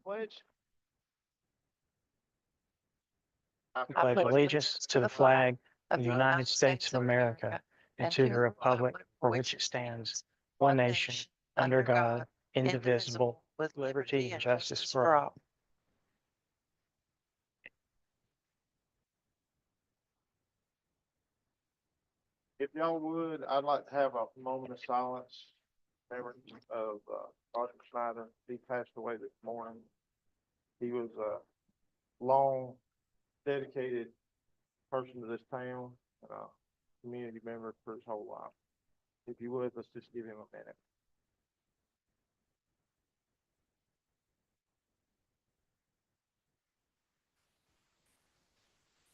Pledge. I pledge allegiance to the flag of the United States of America and to the republic for which it stands, one nation, under God, indivisible, with liberty and justice for all. If y'all would, I'd like to have a moment of silence. Memory of Roger Snyder. He passed away this morning. He was a long, dedicated person to this town and a community member for his whole life. If you would, let's just give him a minute.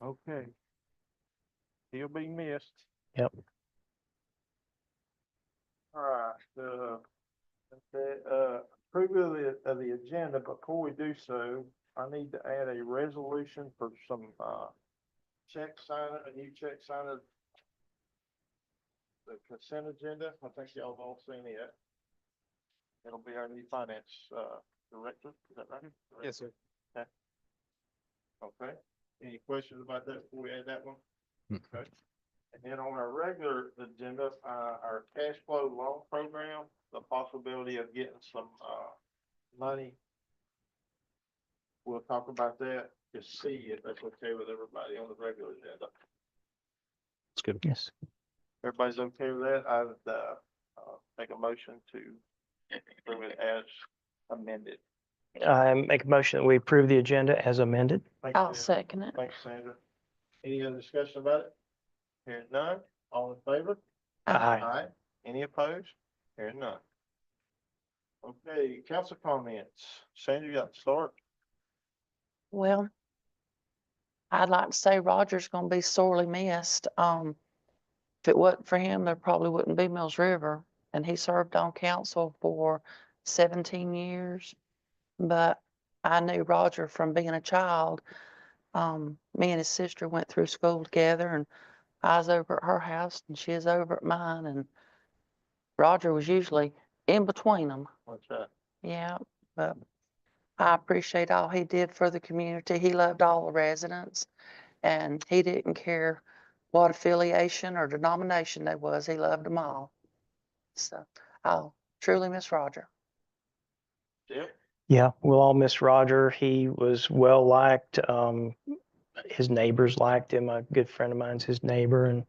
Okay. He'll be missed. Yep. All right. Approval of the agenda. Before we do so, I need to add a resolution for some check signing, a new check signing. The consent agenda. I think y'all have all seen it. It'll be our new finance director. Is that right? Yes, sir. Okay. Any questions about that before we add that one? Okay. And then on our regular agenda, our cash flow loan program, the possibility of getting some money. We'll talk about that. Just see if that's okay with everybody on the regular agenda. That's good. Yes. Everybody's okay with that? I would make a motion to approve it as amended. I make a motion that we approve the agenda as amended. Thank you, I'll second it. Thanks, Sandra. Any other discussion about it? Hearing none, all in favor? Aye. Any opposed? Hearing none. Okay, council comments. Sandra, you got to start. Well, I'd like to say Roger's gonna be sorely missed. If it wasn't for him, there probably wouldn't be Mills River, and he served on council for 17 years. But I knew Roger from being a child. Me and his sister went through school together, and I was over at her house and she was over at mine, and Roger was usually in between them. What's that? Yeah, but I appreciate all he did for the community. He loved all the residents, and he didn't care what affiliation or denomination they was. He loved them all. So I'll truly miss Roger. Yep. Yeah, we'll all miss Roger. He was well liked. His neighbors liked him. A good friend of mine's his neighbor, and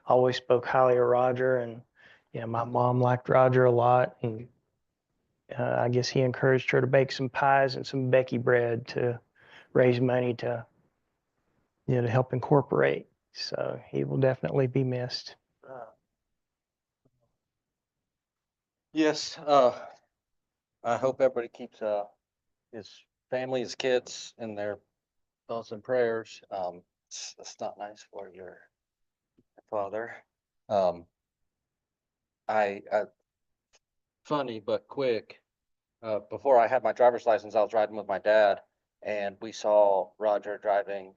always spoke highly of Roger. And my mom liked Roger a lot, and I guess he encouraged her to bake some pies and some Becky bread to raise money to to help incorporate. So he will definitely be missed. Yes, I hope everybody keeps his family, his kids in their thoughts and prayers. It's not nice for your father. I funny but quick. Before I had my driver's license, I was riding with my dad, and we saw Roger driving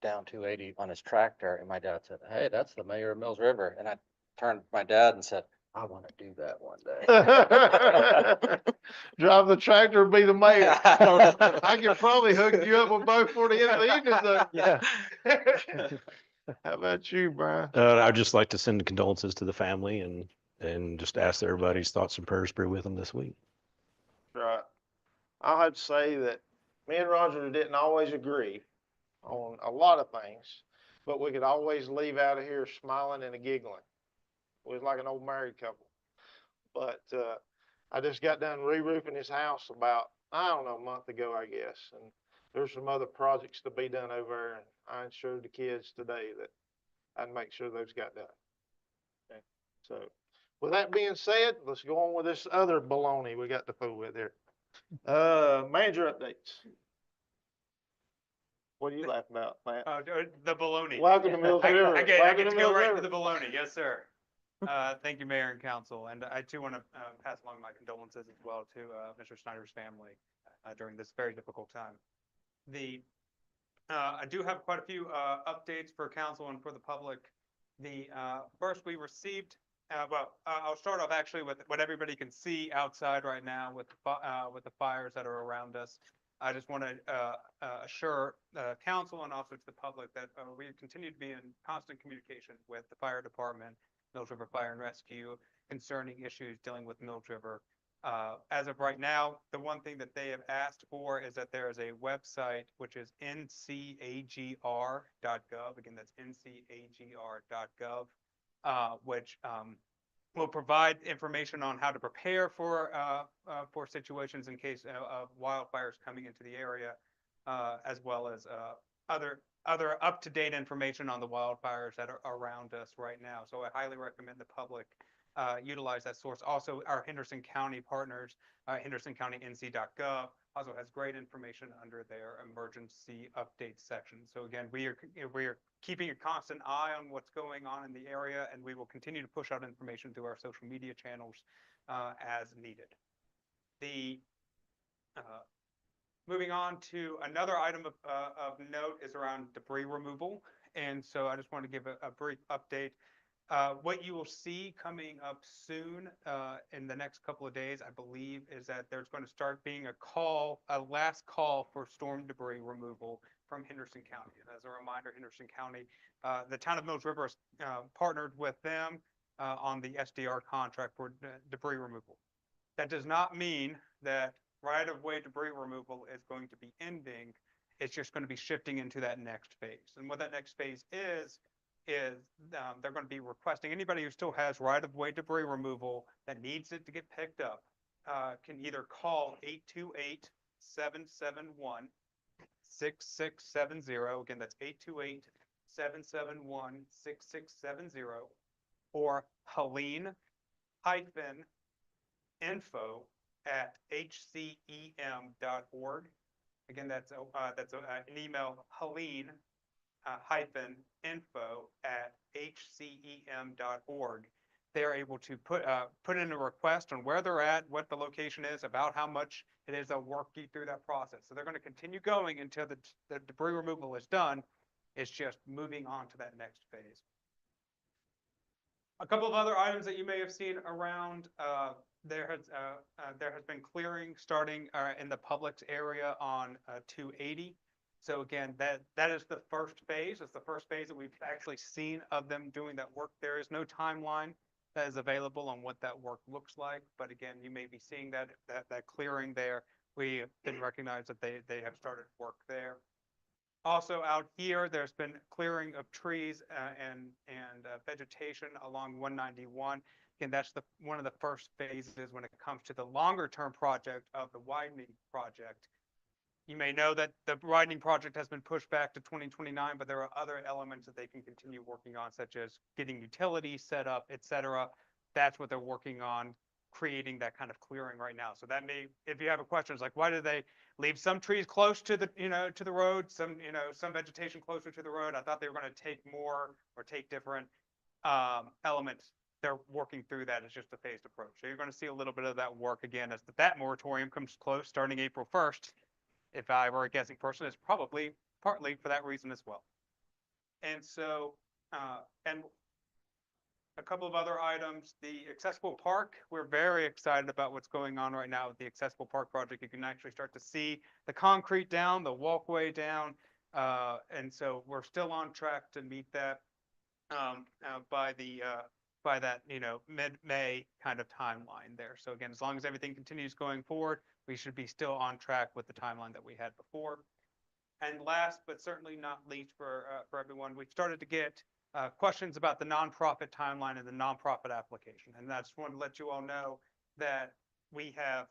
down 280 on his tractor, and my dad said, "Hey, that's the mayor of Mills River." And I turned to my dad and said, "I want to do that one day." Drive the tractor and be the mayor. I don't know. I could probably hook you up with both for the end of the evening though. Yeah. How about you, Brian? I'd just like to send condolences to the family and just ask that everybody's thoughts and prayers be with them this week. Right. I'll have to say that me and Roger didn't always agree on a lot of things, but we could always leave out of here smiling and giggling. We was like an old married couple. But I just got done re-roofing his house about, I don't know, a month ago, I guess. And there's some other projects to be done over there, and I assured the kids today that I'd make sure those got done. Okay. So with that being said, let's go on with this other baloney we got to fool with here. Manager updates. What are you laughing about, Matt? The baloney. Welcome to Mills River. I get Welcome to to go Mills right River. to the baloney. Yes, sir. Thank you, Mayor and Council. And I too want to pass along my condolences as well to Mr. Snyder's family during this very difficult time. I do have quite a few updates for Council and for the public. First, we received I'll start off actually with what everybody can see outside right now with the fires that are around us. I just want to assure council and also to the public that we continue to be in constant communication with the fire department, Mills River Fire and Rescue, concerning issues dealing with Mills River. As of right now, the one thing that they have asked for is that there is a website which is ncagr.gov. Again, that's ncagr.gov, which will provide information on how to prepare for situations in case of wildfires coming into the area, as well as other up-to-date information on the wildfires that are around us right now. So I highly recommend the public utilize that source. Also, our Henderson County partners, hendersoncountyNC.gov, also has great information under their emergency update section. So again, we are keeping a constant eye on what's going on in the area, and we will continue to push out information through our social media channels as needed. Moving on to another item of note is around debris removal. And so I just want to give a brief update. What you will see coming up soon in the next couple of days, I believe, is that there's going to start being a last call for storm debris removal from Henderson County. And as a reminder, Henderson County, the town of Mills River has partnered with them on the SDR contract for debris removal. That does not mean that right-of-way debris removal is going to be ending. It's just going to be shifting into that next phase. And what that next phase is they're going to be requesting anybody who still has right-of-way debris removal that needs it to get picked up can either call 828-771-6670. Again, that's 828-771-6670, or Helene-info@hcem.org. Again, that's an email, Helene-info@hcem.org. They're able to put in a request on where they're at, what the location is, about how much it is. They'll work you through that process. So they're going to continue going until the debris removal is done. It's just moving on to that next phase. A couple of other items that you may have seen around, there has been clearing starting in the Publix area on 280. So again, that is the first phase. It's the first phase that we've actually seen of them doing that work. There is no timeline that is available on what that work looks like. But again, you may be seeing that clearing there. We didn't recognize that they have started work there. Also out here, there's been clearing of trees and vegetation along 191. Again, that's one of the first phases when it comes to the longer term project of the widening project. You may know that the widening project has been pushed back to 2029, but there are other elements that they can continue working on, such as getting utilities set up, et cetera. That's what they're working on, creating that kind of clearing right now. So that may, if you have a question, it's like, why do they leave some trees close to the, to the road, some vegetation closer to the road? I thought they were going to take more or take different elements. They're working through that. It's just a phased approach. So you're going to see a little bit of that work again as that moratorium comes close starting April 1st. If I were a guessing person, it's probably partly for that reason as well. And so, and a couple of other items, the accessible park, we're very excited about what's going on right now with the accessible park project. You can actually start to see the concrete down, the walkway down. And so we're still on track to meet that by that, mid-May kind of timeline there. So again, as long as everything continues going forward, we should be still on track with the timeline that we had before. And last, but certainly not least for everyone, we've started to get questions about the nonprofit timeline and the nonprofit application. And I just want to let you all know that we have,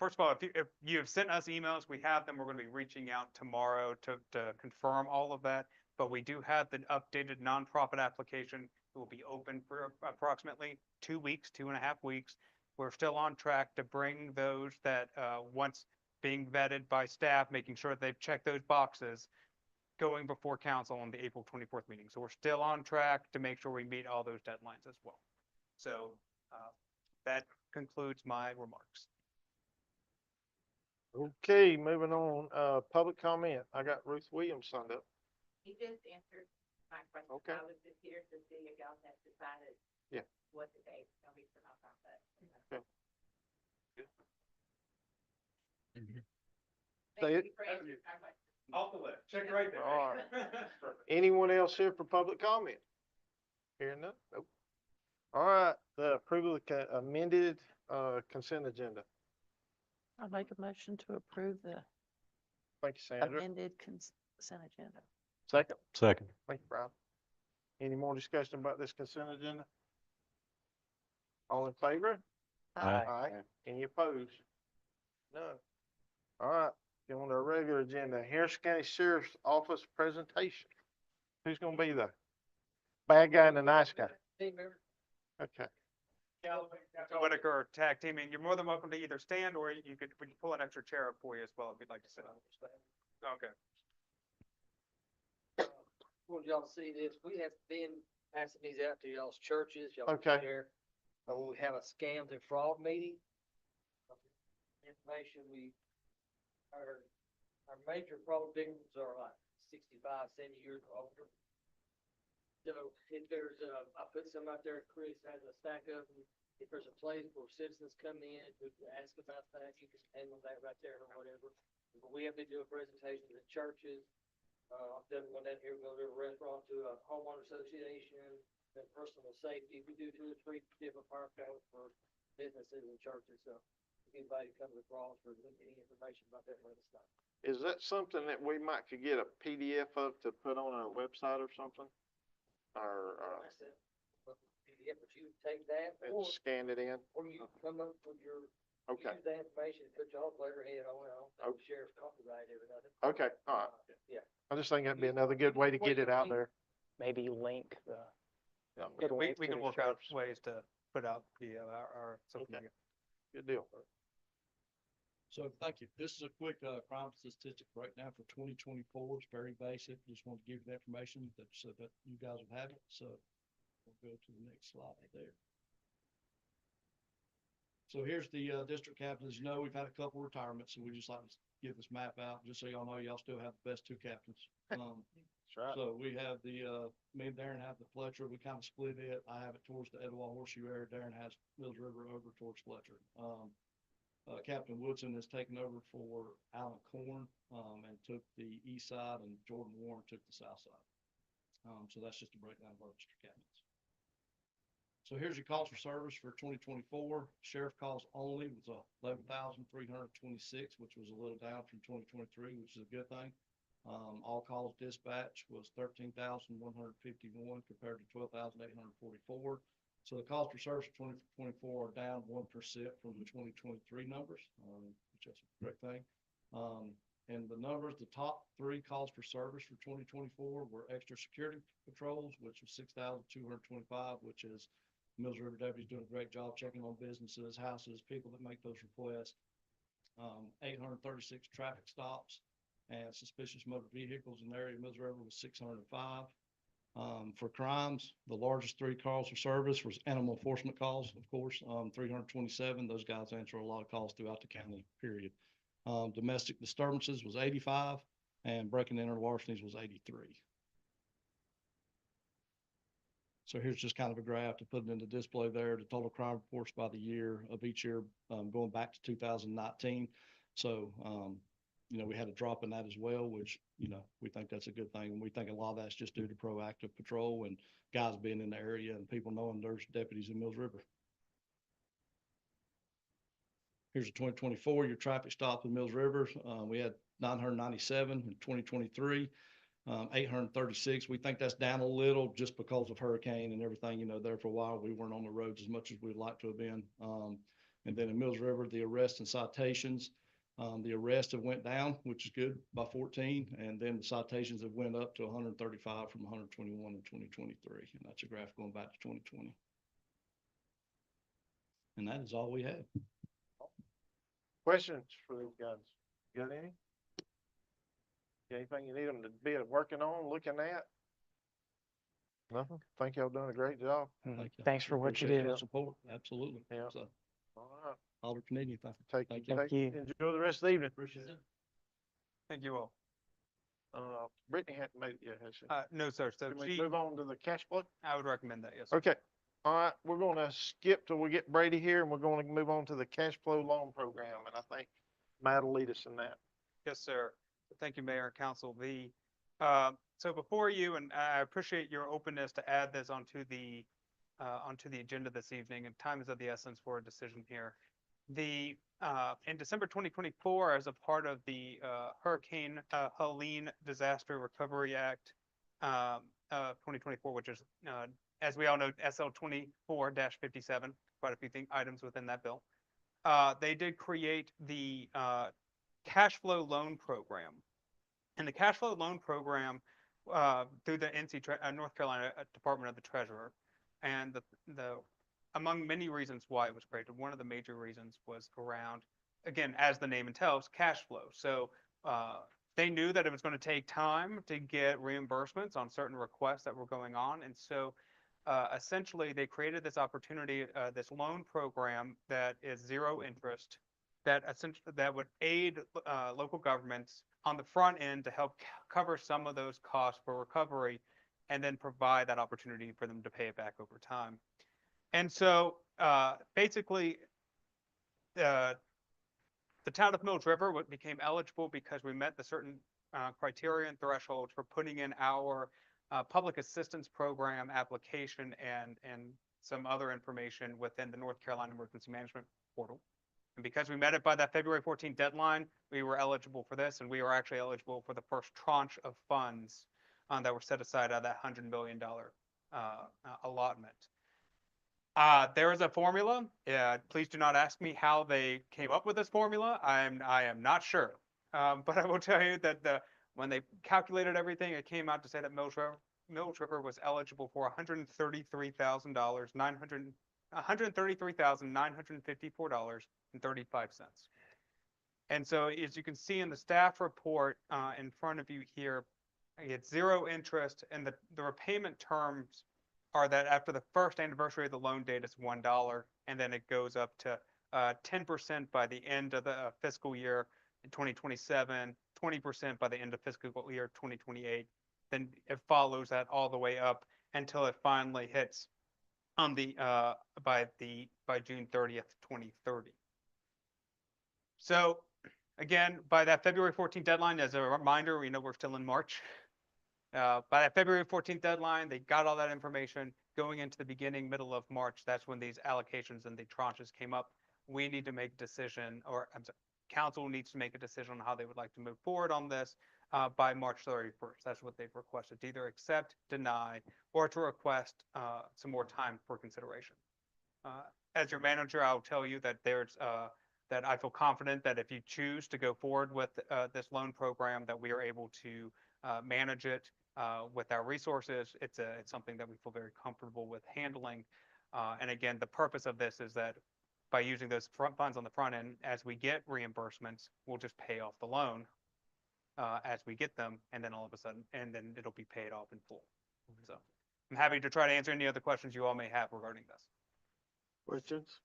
first of all, if you have sent us emails, we have them. We're going to be reaching out tomorrow to confirm all of that. But we do have the updated nonprofit application. It will be open for approximately 2 weeks, 2.5 weeks. We're still on track to bring those that once being vetted by staff, making sure that they've checked those boxes, going before council on the April 24th meeting. So we're still on track to make sure we meet all those deadlines as well. So that concludes my remarks. Okay, moving on, public comment. I got Ruth Williams signed up. He just answered my question. Okay. I was just here to see if y'all had decided Yeah. what the date's gonna be for nonprofit. Okay. Thank Say it. you for answering our question. Off the list, check right there. All Anyone else here for public comment? Hearing none? Nope. All right, the approval of amended, consent agenda. I make a motion to approve the Thank you, Sandra. amended consent agenda. Second. Second. Thank you, Brian. Any more discussion about this consent agenda? All in favor? Aye. Aye. Any opposed? None. All right, get on to our regular agenda. Harris County Sheriff's Office presentation. Who's gonna be the bad guy and the nice guy? Okay. Mr. Whitaker tag teaming, you're more than welcome to either stand or we can pull an extra chair up for you as well if you'd like to sit. Okay. Want y'all to see this, we have been passing these out to y'all's churches, y'all Okay. can share. We have a scams and fraud meeting. Information our major fraud victims are like 65, 70 years or older. So if there's I put some out there, Chris has a stack of them. If there's a place where citizens come in who ask about that, you can handle that right there or whatever. But we have to do a presentation to churches. I've done one down here, go to a restaurant, to a homeowner association, then personal safety. We do 2 or 3 different park codes for businesses and churches, so if anybody comes across or any information about that, let us know. Is that something that we might could get a PDF of to put on our website or something? Or, I said, well, PDF, but you take that, and or scan it in? you come up with your, Okay, use that information, put your letterhead on it, on the sheriff's copyright, everything. okay, all right. Yeah. I just think that'd be another good way to get it out there. Maybe link the. Yeah, Good We link to can the work out sheriff's. ways to put out the, our social Okay. media. Good deal. So thank you. This is a quick crime statistic right now for 2024. It's very basic. Just want to give you the information so that you guys will have it. So we'll go to the next slide there. So here's the district captains. As you know, we've had a couple retirements, so we just like to give this map out just so y'all know y'all still have the best 2 captains. That's right. So we have me and Darren have the Fletcher. We kind of split it. I have it towards the Etowah Horseshoe area. Darren has Mills River over towards Fletcher. Captain Woodson has taken over for Alan Corn, and took the east side, and Jordan Warren took the south side. So that's just a breakdown of our district captains. So here's your calls for service for 2024. Sheriff calls only was 11,326, which was a little down from 2023, which is a good thing. All calls dispatch was 13,151 compared to 12,844. So the calls for service for 2024 are down 1% from the 2023 numbers, which is a great thing. And the numbers, the top 3 calls for service for 2024 were extra security patrols, which was 6,225, which is Mills River deputies doing a great job checking on businesses, houses, people that make those requests. 836 traffic stops and suspicious motor vehicles in the area of Mills River was 605. For crimes, the largest 3 calls for service was animal enforcement calls, of course, 327. Those guys answer a lot of calls throughout the county, period. Domestic disturbances was 85, and breaking and enter larcenies was 83. So here's just kind of a graph to put it into display there, the total crime reports by the year of each year, going back to 2019. So, you know, we had a drop in that as well, which, you know, we think that's a good thing. And we think a lot of that's just due to proactive patrol and guys being in the area and people knowing there's deputies in Mills River. Here's a 2024, your traffic stops in Mills River. We had 997 in 2023. 836. We think that's down a little just because of hurricane and everything, you know, there for a while. We weren't on the roads as much as we'd like to have been. And then in Mills River, the arrests and citations, the arrests have went down, which is good, by 14. And then the citations have went up to 135 from 121 in 2023. And that's a graph going back to 2020. And that is all we have. Questions for these guys? You got any? Anything you need them to be working on, looking at? Nothing? Think y'all done a great job. Thank you. Thanks for what you Appreciate do. your support. Absolutely. Yeah. So, All right. holler if you need anything. Take, Thank you. Thank you. enjoy the rest of the evening. Appreciate it. Thank you all. Brittany hadn't made it yet, has she? No, sir. So Can we she, move on to the cash flow? I would recommend that, yes. Okay, All right, we're gonna skip till we get Brady here, and we're gonna move on to the cash flow loan program, and I think Matt will lead us in that. Yes, sir. Thank you, Mayor and Council. So before you, and I appreciate your openness to add this onto the agenda this evening, and time is of the essence for a decision here. In December 2024, as a part of the Hurricane Helene Disaster Recovery Act 2024, which is, as we all know, SL 24-57, quite a few items within that bill. They did create the cash flow loan program. And the cash flow loan program through the North Carolina Department of the Treasurer. And among many reasons why it was created, one of the major reasons was around, again, as the name entails, cash flow. So they knew that it was going to take time to get reimbursements on certain requests that were going on. And so essentially they created this opportunity, this loan program that is zero interest, that would aid local governments on the front end to help cover some of those costs for recovery, and then provide that opportunity for them to pay it back over time. And so basically, the town of Mills River became eligible because we met the certain criteria and thresholds for putting in our public assistance program application and some other information within the North Carolina Emergency Management Portal. And because we met it by that February 14th deadline, we were eligible for this, and we were actually eligible for the first tranche of funds that were set aside out of that $100 million allotment. There is a formula. Please do not ask me how they came up with this formula. I am not sure. But I will tell you that when they calculated everything, it came out to say that Mills River was eligible for $133,954.35. And so, as you can see in the staff report in front of you here, it's zero interest, and the repayment terms are that after the first anniversary of the loan date, it's $1, and then it goes up to 10% by the end of the fiscal year in 2027, 20% by the end of fiscal year 2028. Then it follows that all the way up until it finally hits on by June 30th, 2030. So again, by that February 14th deadline, as a reminder, we know we're still in March. By that February 14th deadline, they got all that information going into the middle of March. That's when these allocations and the tranches came up. We need to make a decision, or I'm sorry, council needs to make a decision on how they would like to move forward on this by March 31st. That's what they've requested, to either accept, deny, or to request some more time for consideration. As your manager, I'll tell you that that I feel confident that if you choose to go forward with this loan program, that we are able to manage it with our resources. It's something that we feel very comfortable with handling. And again, the purpose of this is that by using those funds on the front end, as we get reimbursements, we'll just pay off the loan as we get them, and then all of a sudden, and then it'll be paid off in full. So I'm happy to try to answer any other questions you all may have regarding this. Questions?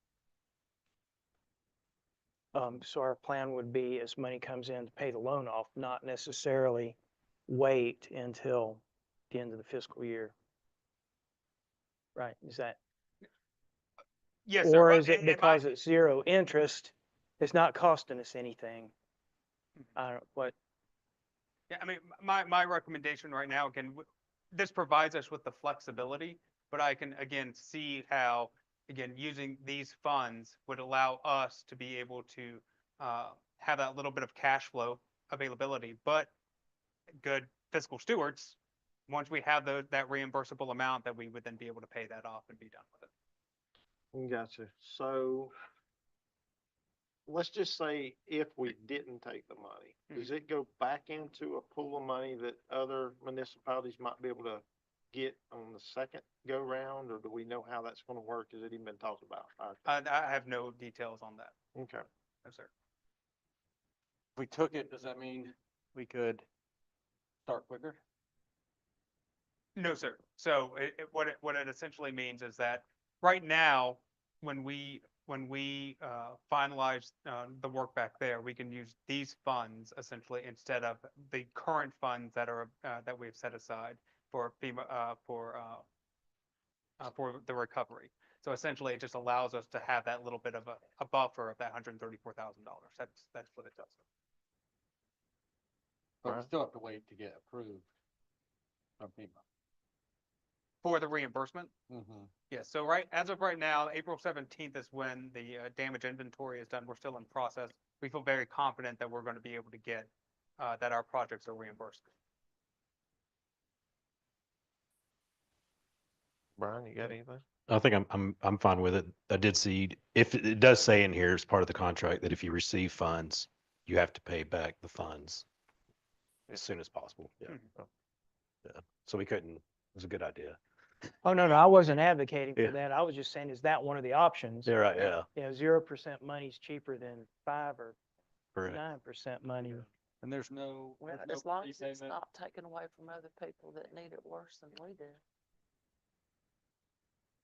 So our plan would be, as money comes in, to pay the loan off, not necessarily wait until the end of the fiscal year. Right, is that? Yes, Or sir. is it because it's zero interest, it's not costing us anything? I don't, what? Yeah, I mean, my recommendation right now, again, this provides us with the flexibility, but I can, again, see how, again, using these funds would allow us to be able to have that little bit of cash flow availability. But good fiscal stewards, once we have that reimbursable amount, that we would then be able to pay that off and be done with it. Gotcha. So let's just say if we didn't take the money, does it go back into a pool of money that other municipalities might be able to get on the second go round, or do we know how that's going to work? Has it even been talked about? I have no details on that. Okay. No, sir. If we took it, does that mean we could start quicker? No, sir. So what it essentially means is that right now, when we finalize the work back there, we can use these funds essentially instead of the current funds that are that we've set aside for FEMA for the recovery. So essentially, it just allows us to have that little bit of a buffer of that $134,000. That's what it does. But we Right. still have to wait to get approved from FEMA. For the reimbursement, Mm-hmm. yes. So as of right now, April 17th is when the damage inventory is done. We're still in process. We feel very confident that we're going to be able to get that our projects are reimbursed. Brian, you got anything? I think I'm fine with it. I did see, if it does say in here as part of the contract that if you receive funds, you have to pay back the funds as soon as possible. Yeah. Mhm. Yeah. So we couldn't, it was a good idea. Oh, no, I wasn't advocating Yeah. for that. I was just saying, is that one of the options? Yeah, right, yeah. 0% money's cheaper than 5 or Correct. 9% money. And there's no. Well, there's no as long as it's prepayment. not taken away from other people that need it worse than we do.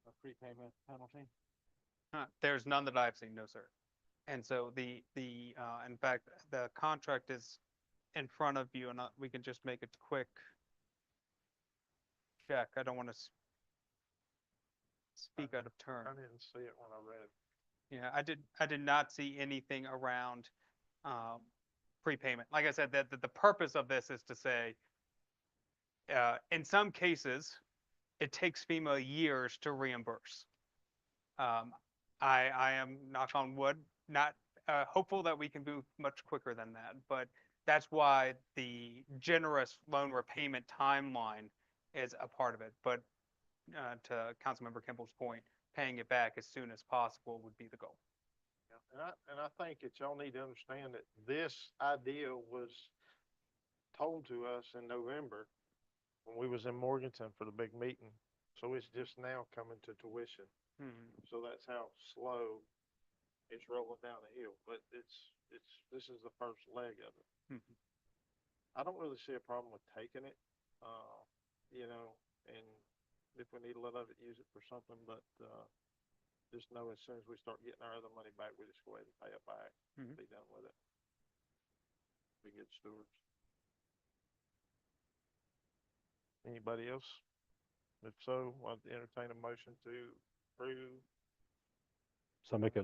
A prepayment penalty? There's none that I've seen, no, sir. And so in fact, the contract is in front of you, and we can just make a quick check. I don't want to speak out of turn. I didn't see it when I read it. Yeah, I did not see anything around prepayment. Like I said, that the purpose of this is to say, in some cases, it takes FEMA years to reimburse. I am, knock on wood, not hopeful that we can move much quicker than that, but that's why the generous loan repayment timeline is a part of it. But to Councilmember Kimball's point, paying it back as soon as possible would be the goal. Yeah, and I think that y'all need to understand that this idea was told to us in November when we was in Morganton for the big meeting. So it's just now coming to tuition. So that's how slow it's rolling down the hill. But this is the first leg of it. Mhm. I don't really see a problem with taking it, and if we need a little of it, use it for something, but, just know as soon as we start getting our other money back, we just go ahead and pay it back, Mhm. be done with it. Be good stewards. Anybody else? If so, I'll entertain a motion to approve. So I make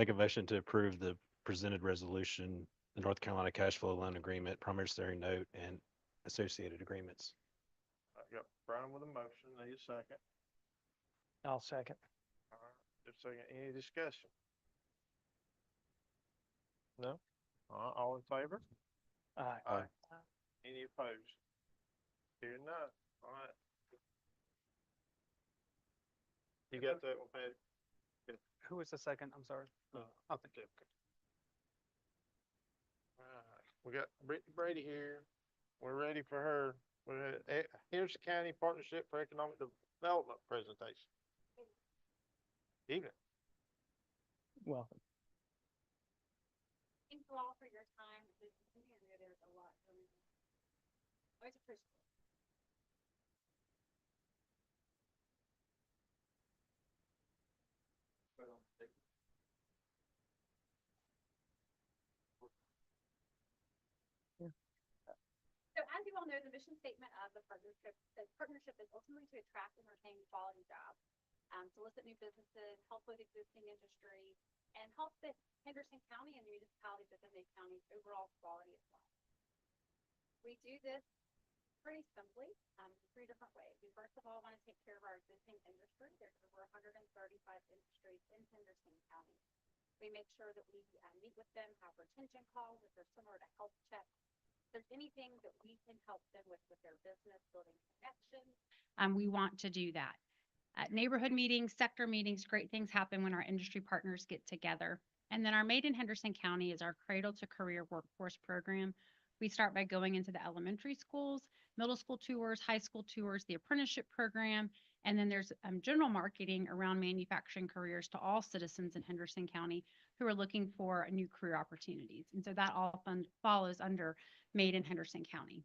a motion to approve the presented resolution, the North Carolina Cash Flow Loan Agreement, promissory note, and associated agreements. I got Brian with a motion, need a second. I'll second. All right, just a second, any discussion? No? All in favor? Aye. Aye. Any opposed? Hearing none, all right. You got that one, Patty? Who was the second? I'm sorry. Oh, thank you. All right, we got Brittany Brady here. We're ready for her. Here's the County Partnership for Economic Development presentation. Evening. Welcome. Thank you all for your time. This is, I know there's a lot going on. Always appreciate it. So as you all know, the mission statement of the partnership is ultimately to attract and retain quality jobs, solicit new businesses, help with existing industry, and help the Henderson County and the municipalities within the county's overall quality of life. We do this pretty simply, in 3 different ways. We first of all want to take care of our existing industry. There's over 135 industries in Henderson County. We make sure that we meet with them, have retention calls if they're similar to health checks. If there's anything that we can help them with their business, building connections, we want to do that. At neighborhood meetings, sector meetings, great things happen when our industry partners get together. And then our Made in Henderson County is our Cradle to Career Workforce Program. We start by going into the elementary schools, middle school tours, high school tours, the apprenticeship program, and then there's general marketing around manufacturing careers to all citizens in Henderson County who are looking for new career opportunities. And so that all follows under Made in Henderson County.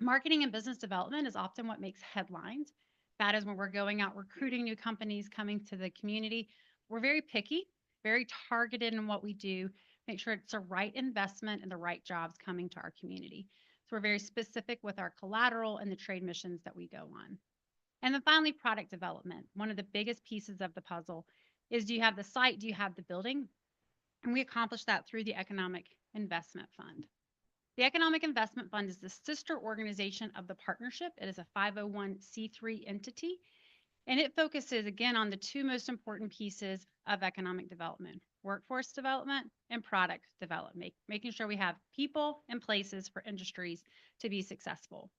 Marketing and business development is often what makes headlines. That is when we're going out recruiting new companies coming to the community. We're very picky, very targeted in what we do, make sure it's the right investment and the right jobs coming to our community. So we're very specific with our collateral and the trade missions that we go on. And then finally, product development. One of the biggest pieces of the puzzle is, do you have the site? Do you have the building? And we accomplish that through the Economic Investment Fund. The Economic Investment Fund is the sister organization of the partnership. It is a 501c3 entity, and it focuses again on the two most important pieces of economic development: workforce development and product development, making sure we have people and places for industries to be successful.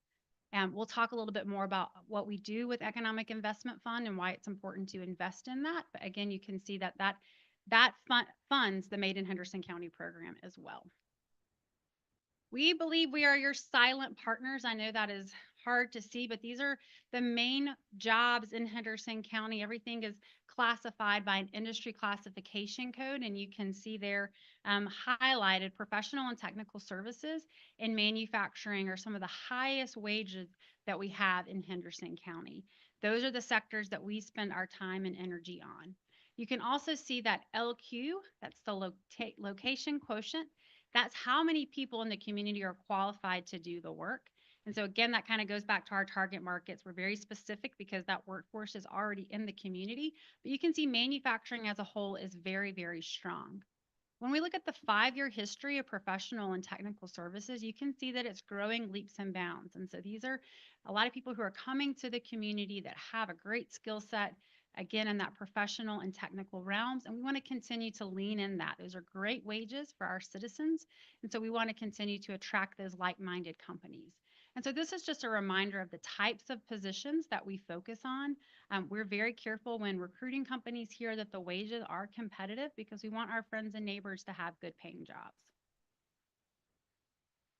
And we'll talk a little bit more about what we do with Economic Investment Fund and why it's important to invest in that. But again, you can see that funds the Made in Henderson County program as well. We believe we are your silent partners. I know that is hard to see, but these are the main jobs in Henderson County. Everything is classified by an industry classification code, and you can see there highlighted professional and technical services and manufacturing are some of the highest wages that we have in Henderson County. Those are the sectors that we spend our time and energy on. You can also see that LQ, that's the location quotient. That's how many people in the community are qualified to do the work. And so again, that kind of goes back to our target markets. We're very specific because that workforce is already in the community, but you can see manufacturing as a whole is very, very strong. When we look at the 5-year history of professional and technical services, you can see that it's growing leaps and bounds. And so these are a lot of people who are coming to the community that have a great skill set, again, in that professional and technical realms. And we want to continue to lean in that. Those are great wages for our citizens. And so we want to continue to attract those like-minded companies. And so this is just a reminder of the types of positions that we focus on. We're very careful when recruiting companies here that the wages are competitive because we want our friends and neighbors to have good paying jobs.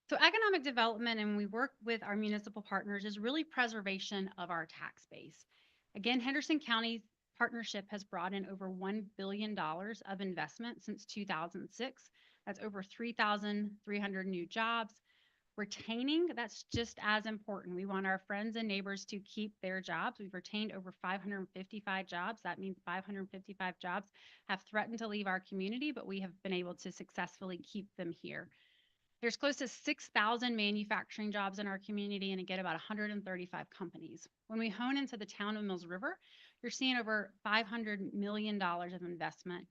So economic development, and we work with our municipal partners, is really preservation of our tax base. Again, Henderson County's partnership has brought in over $1 billion of investment since 2006. That's over 3,300 new jobs. Retaining, that's just as important. We want our friends and neighbors to keep their jobs. We've retained over 555 jobs. That means 555 jobs have threatened to leave our community, but we have been able to successfully keep them here. There's close to 6,000 manufacturing jobs in our community, and again, about 135 companies. When we hone into the town of Mills River, you're seeing over $500 million of investment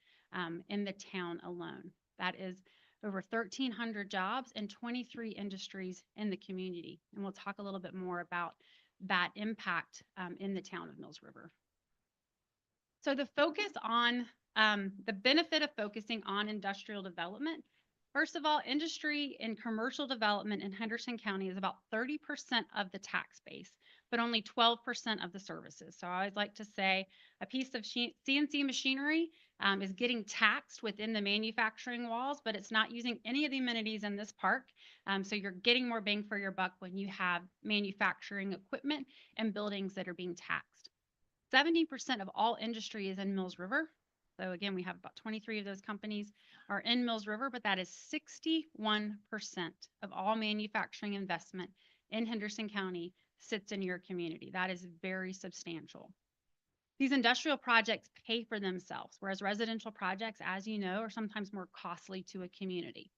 in the town alone. That is over 1,300 jobs and 23 industries in the community. And we'll talk a little bit more about that impact in the town of Mills River. So the focus on, the benefit of focusing on industrial development. First of all, industry and commercial development in Henderson County is about 30% of the tax base, but only 12% of the services. So I always like to say a piece of CNC machinery is getting taxed within the manufacturing walls, but it's not using any of the amenities in this park. So you're getting more bang for your buck when you have manufacturing equipment and buildings that are being taxed. 70% of all industry is in Mills River. So again, we have about 23 of those companies are in Mills River, but that is 61% of all manufacturing investment in Henderson County sits in your community. That is very substantial. These industrial projects pay for themselves, whereas residential projects, as you know, are sometimes more costly to a community.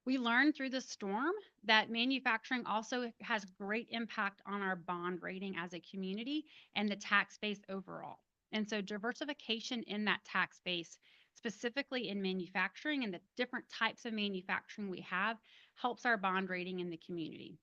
We learned through the storm that manufacturing also has great impact on our bond rating as a community and the tax base overall. And so diversification in that tax base, specifically in manufacturing and the different types of manufacturing we have, helps our bond rating in the community.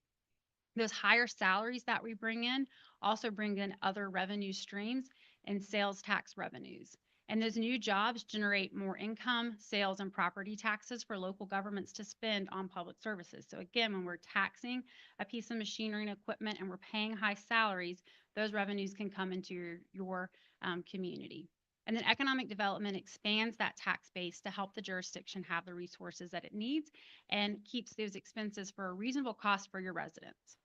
Those higher salaries that we bring in also bring in other revenue streams and sales tax revenues. And those new jobs generate more income, sales, and property taxes for local governments to spend on public services. So again, when we're taxing a piece of machinery and equipment and we're paying high salaries, those revenues can come into your community. And then economic development expands that tax base to help the jurisdiction have the resources that it needs and keeps those expenses for a reasonable cost for your residents.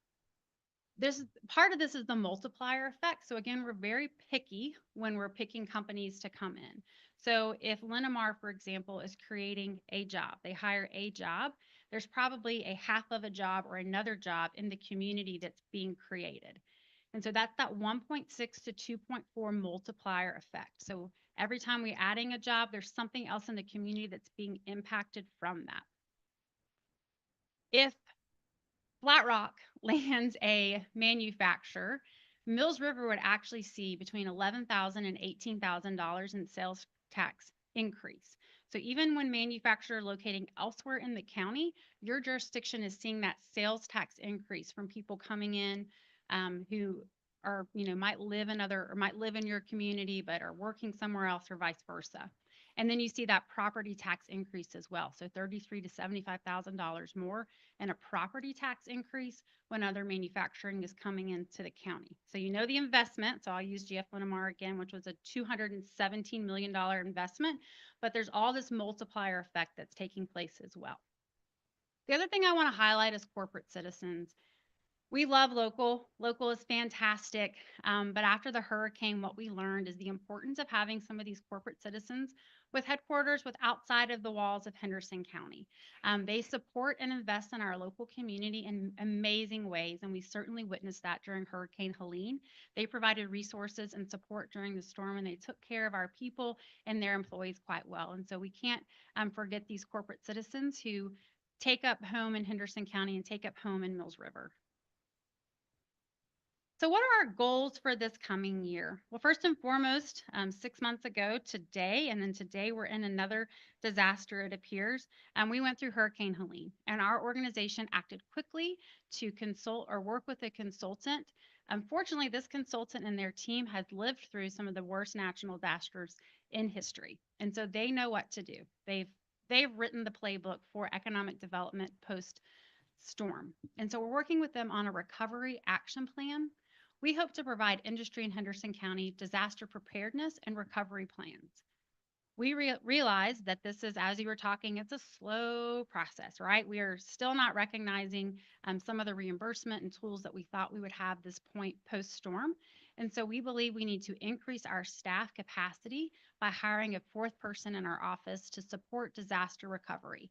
Part of this is the multiplier effect. So again, we're very picky when we're picking companies to come in. So if Linamar, for example, is creating a job, they hire a job, there's probably a half of a job or another job in the community that's being created. And so that's that 1.6 to 2.4 multiplier effect. So every time we're adding a job, there's something else in the community that's being impacted from that. If Flat Rock lands a manufacturer, Mills River would actually see between $11,000 and $18,000 in sales tax increase. So even when manufacturer locating elsewhere in the county, your jurisdiction is seeing that sales tax increase from people coming in who are, might live in your community, but are working somewhere else or vice versa. And then you see that property tax increase as well. So $33,000 to $75,000 more in a property tax increase when other manufacturing is coming into the county. So the investment. So I'll use GF Linamar again, which was a $217 million investment, but there's all this multiplier effect that's taking place as well. The other thing I want to highlight is corporate citizens. We love local. Local is fantastic. But after the hurricane, what we learned is the importance of having some of these corporate citizens with headquarters outside of the walls of Henderson County. They support and invest in our local community in amazing ways, and we certainly witnessed that during Hurricane Helene. They provided resources and support during the storm, and they took care of our people and their employees quite well. And so we can't forget these corporate citizens who take up home in Henderson County and take up home in Mills River. So what are our goals for this coming year? Well, first and foremost, 6 months ago today, and then today we're in another disaster, it appears. We went through Hurricane Helene, and our organization acted quickly to consult or work with a consultant. Unfortunately, this consultant and their team has lived through some of the worst natural disasters in history, and so they know what to do. They've written the playbook for economic development post-storm, and so we're working with them on a recovery action plan. We hope to provide industry in Henderson County disaster preparedness and recovery plans. We realize that this is, as you were talking, it's a slow process, right? We are still not recognizing some of the reimbursement and tools that we thought we would have this point post-storm. And so we believe we need to increase our staff capacity by hiring a fourth person in our office to support disaster recovery.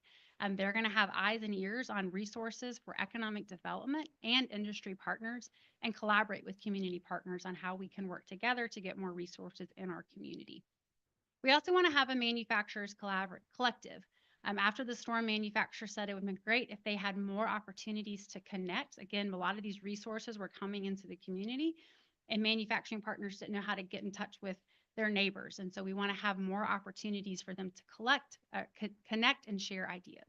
They're going to have eyes and ears on resources for economic development and industry partners, and collaborate with community partners on how we can work together to get more resources in our community. We also want to have a manufacturers collective. After the storm, manufacturers said it would be great if they had more opportunities to connect. Again, a lot of these resources were coming into the community, and manufacturing partners didn't know how to get in touch with their neighbors. And so we want to have more opportunities for them to connect and share ideas.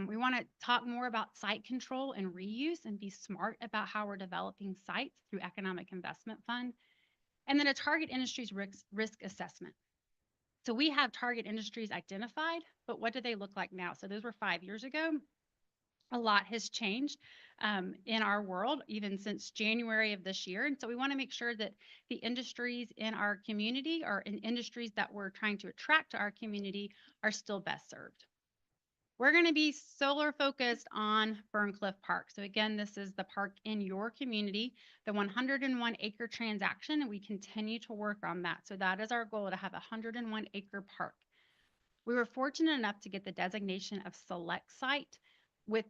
We want to talk more about site control and reuse and be smart about how we're developing sites through Economic Investment Fund. And then a target industries risk assessment. So we have target industries identified, but what do they look like now? So those were 5 years ago. A lot has changed in our world, even since January of this year. And so we want to make sure that the industries in our community, or in industries that we're trying to attract to our community, are still best served. We're going to be solar focused on Ferncliff Park. So again, this is the park in your community, the 101 acre transaction, and we continue to work on that. So that is our goal, to have a 101 acre park. We were fortunate enough to get the designation of select site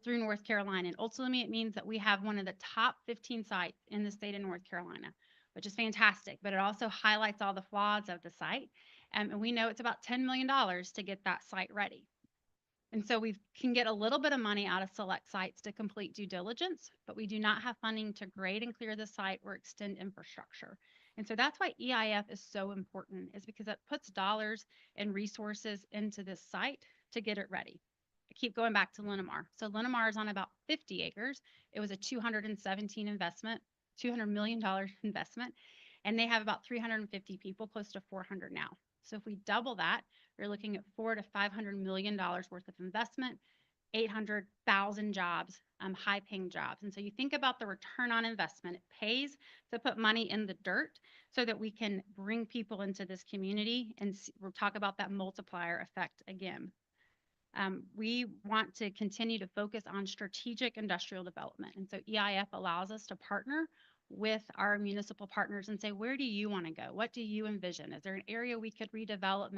through North Carolina. And ultimately it means that we have one of the top 15 sites in the state of North Carolina, which is fantastic, but it also highlights all the flaws of the site. And we know it's about $10 million to get that site ready. And so we can get a little bit of money out of select sites to complete due diligence, but we do not have funding to grade and clear the site or extend infrastructure. And so that's why EIF is so important, is because it puts dollars and resources into this site to get it ready. I keep going back to Linamar. So Linamar is on about 50 acres. It was a $200 million investment, and they have about 350 people, close to 400 now. So if we double that, you're looking at $400 to $500 million worth of investment, 800,000 jobs, high-paying jobs. And so you think about the return on investment. It pays to put money in the dirt so that we can bring people into this community, and we'll talk about that multiplier effect again. We want to continue to focus on strategic industrial development. And so EIF allows us to partner with our municipal partners and say, where do you want to go? What do you envision? Is there an area we could redevelop?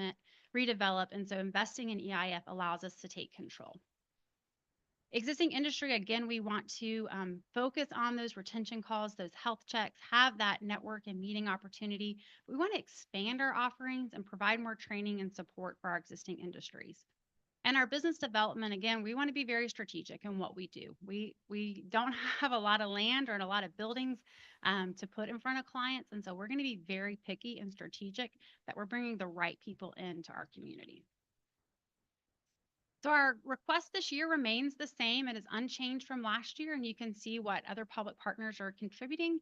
And so investing in EIF allows us to take control. Existing industry, again, we want to focus on those retention calls, those health checks, have that network and meeting opportunity. We want to expand our offerings and provide more training and support for our existing industries. And our business development, again, we want to be very strategic in what we do. We don't have a lot of land or a lot of buildings to put in front of clients. And so we're going to be very picky and strategic that we're bringing the right people into our community. So our request this year remains the same. It is unchanged from last year, and you can see what other public partners are contributing.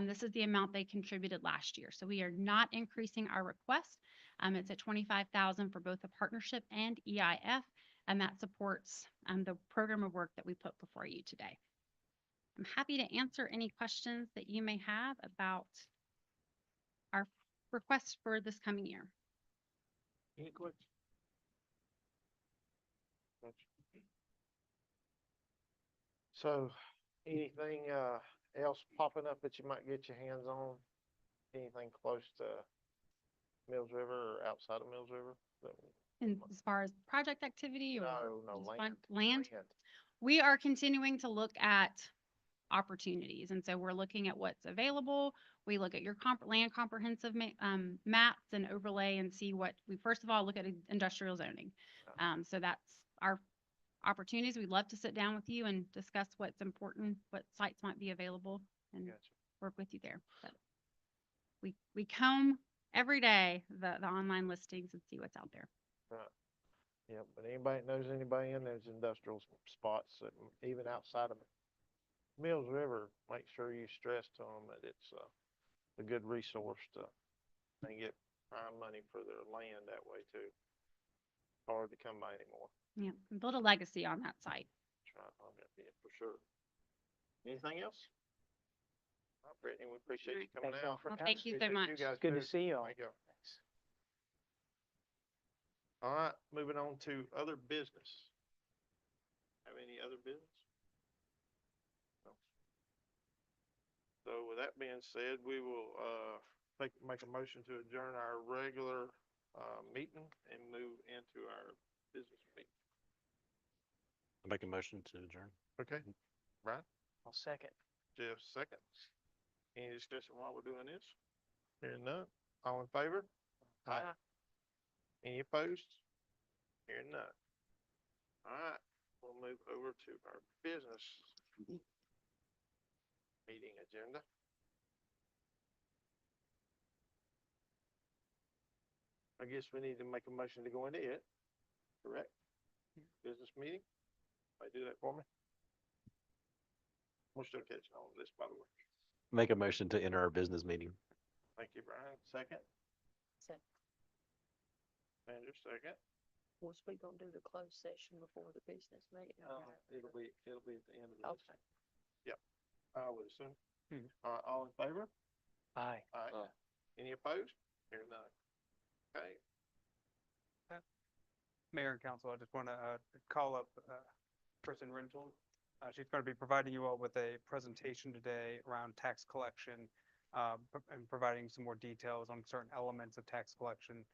This is the amount they contributed last year. So we are not increasing our request. It's at $25,000 for both the partnership and EIF, and that supports the program of work that we put before you today. I'm happy to answer any questions that you may have about our request for this coming year. Any questions? So, anything else popping up that you might get your hands on? Anything close to Mills River or outside of Mills River? And as far as project activity or No, just land. land, we are continuing to look at opportunities. And so we're looking at what's available. We look at your land comprehensive maps and overlay and see what we, first of all, look at industrial zoning. So that's our opportunities. We'd love to sit down with you and discuss what's important, what sites might be available, and work with you there. But we comb every day the online listings and see what's out there. Right. Yeah, but anybody that knows anybody in those industrial spots, that even outside of Mills River, make sure you stress to them that it's a good resource to, they get prime money for their land that way too. Hard to come by anymore. Yeah, and build a legacy on that site. That's right, yeah, for sure. Anything else? All right, Brittany, we appreciate you coming out. Well, thank you so Appreciate much. You guys Good too. to see you all. Thank you. All right, moving on to other business. Have any other business? No. So with that being said, we will make a motion to adjourn our regular meeting and move into our business meeting. I'll make a motion to adjourn. Okay, Brian, I'll second. Jeff seconds. Any discussion while we're doing this? Hearing none. All in favor? Aye. Any opposed? Hearing none. All right, we'll move over to our business meeting agenda. I guess we need to make a motion to go into it, correct? Business meeting. Somebody do that for me? We're still catching on to this, by the way. Make a motion to enter our business meeting. Thank you, Brian. Second. Sandra, second. Was we gonna do the closed session before the business meeting? It'll be at the end of this. Okay. Yep, I would assume. All in favor? Aye. Aye. Any opposed? Hearing none. Okay. Mayor and council, I just want to call up Kristen Rental. She's going to be providing you all with a presentation today around tax collection and providing some more details on certain elements of tax collection,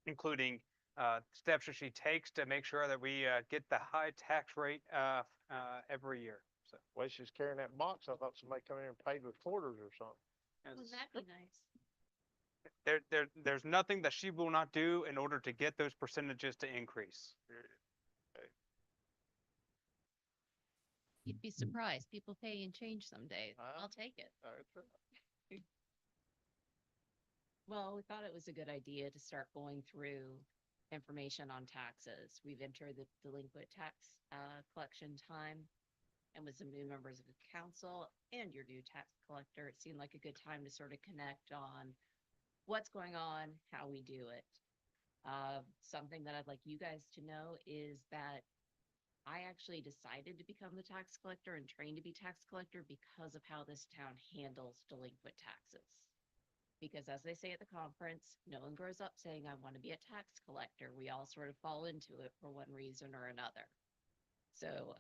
including steps that she takes to make sure that we get the high tax rate every year. So, Well, she's carrying that box. I thought somebody come in and paid with quarters or something. Wouldn't that be nice? there's nothing that she will not do in order to get those percentages to increase. You'd be surprised. People pay in change some days. Wow. I'll take it. All right. Well, we thought it was a good idea to start going through information on taxes. We've entered the delinquent tax collection time. And with some new members of the council and your new tax collector, it seemed like a good time to sort of connect on what's going on, how we do it. Something that I'd like you guys to know is that I actually decided to become the tax collector and trained to be tax collector because of how this town handles delinquent taxes. Because as they say at the conference, no one grows up saying, I want to be a tax collector. We all sort of fall into it for one reason or another. So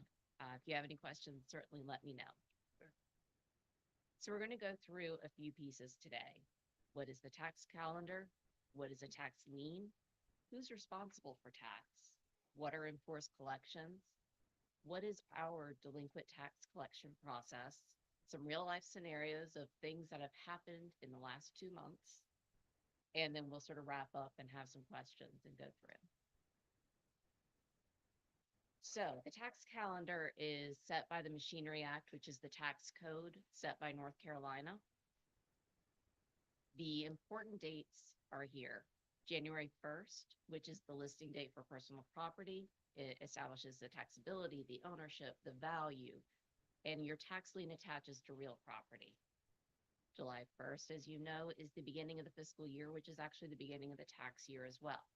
if you have any questions, certainly let me know. So we're going to go through a few pieces today. What is the tax calendar? What is a tax lien? Who's responsible for tax? What are enforced collections? What is our delinquent tax collection process? Some real life scenarios of things that have happened in the last 2 months. And then we'll sort of wrap up and have some questions and go through. So the tax calendar is set by the Machinery Act, which is the tax code set by North Carolina. The important dates are here. January 1st, which is the listing date for personal property. It establishes the taxability, the ownership, the value, and your tax lien attaches to real property. July 1st, as you know, is the beginning of the fiscal year, which is actually the beginning of the tax year as well.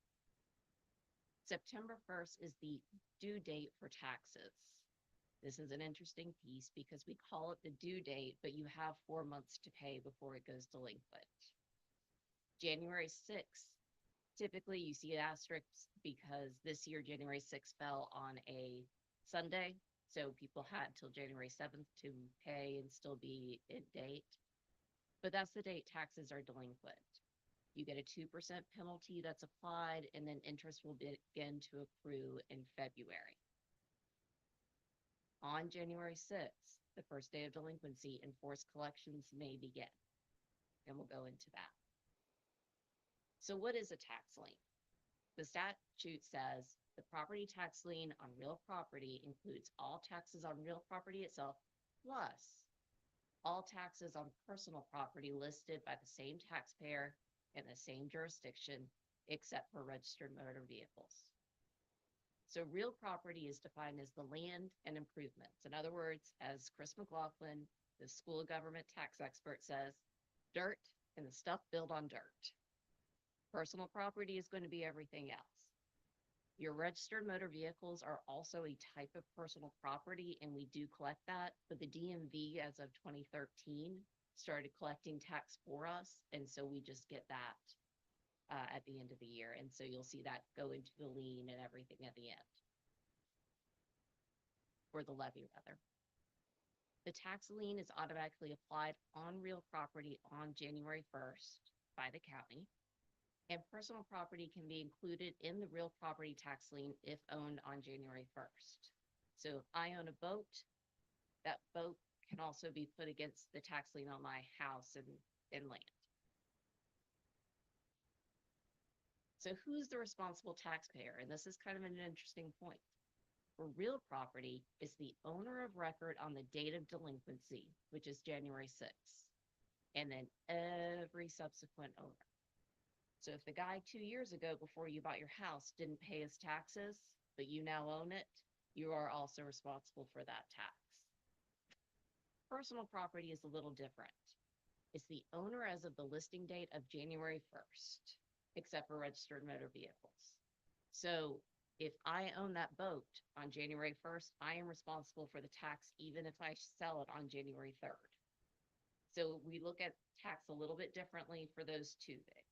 September 1st is the due date for taxes. This is an interesting piece because we call it the due date, but you have 4 months to pay before it goes delinquent. January 6th, typically you see asterisks because this year January 6th fell on a Sunday. So people had till January 7th to pay and still be in date. But that's the date taxes are delinquent. You get a 2% penalty that's applied, and then interest will begin to accrue in February. On January 6th, the first day of delinquency, enforced collections may begin. And we'll go into that. So what is a tax lien? The statute says the property tax lien on real property includes all taxes on real property itself, plus all taxes on personal property listed by the same taxpayer in the same jurisdiction, except for registered motor vehicles. So real property is defined as the land and improvements. In other words, as Chris McLaughlin, the School of Government tax expert, says, dirt and the stuff built on dirt. Personal property is going to be everything else. Your registered motor vehicles are also a type of personal property, and we do collect that, but the DMV, as of 2013, started collecting tax for us, and so we just get that at the end of the year, and so you'll see that go into the lien and everything at the end. Or the levy, rather. The tax lien is automatically applied on real property on January 1st by the county. And personal property can be included in the real property tax lien if owned on January 1st. So if I own a boat, that boat can also be put against the tax lien on my house and land. So who's the responsible taxpayer? And this is kind of an interesting point. For real property, it's the owner of record on the date of delinquency, which is January 6th, and then every subsequent owner. So if the guy 2 years ago, before you bought your house, didn't pay his taxes, but you now own it, you are also responsible for that tax. Personal property is a little different. It's the owner as of the listing date of January 1st, except for registered motor vehicles. So if I own that boat on January 1st, I am responsible for the tax even if I sell it on January 3rd. So we look at tax a little bit differently for those two things.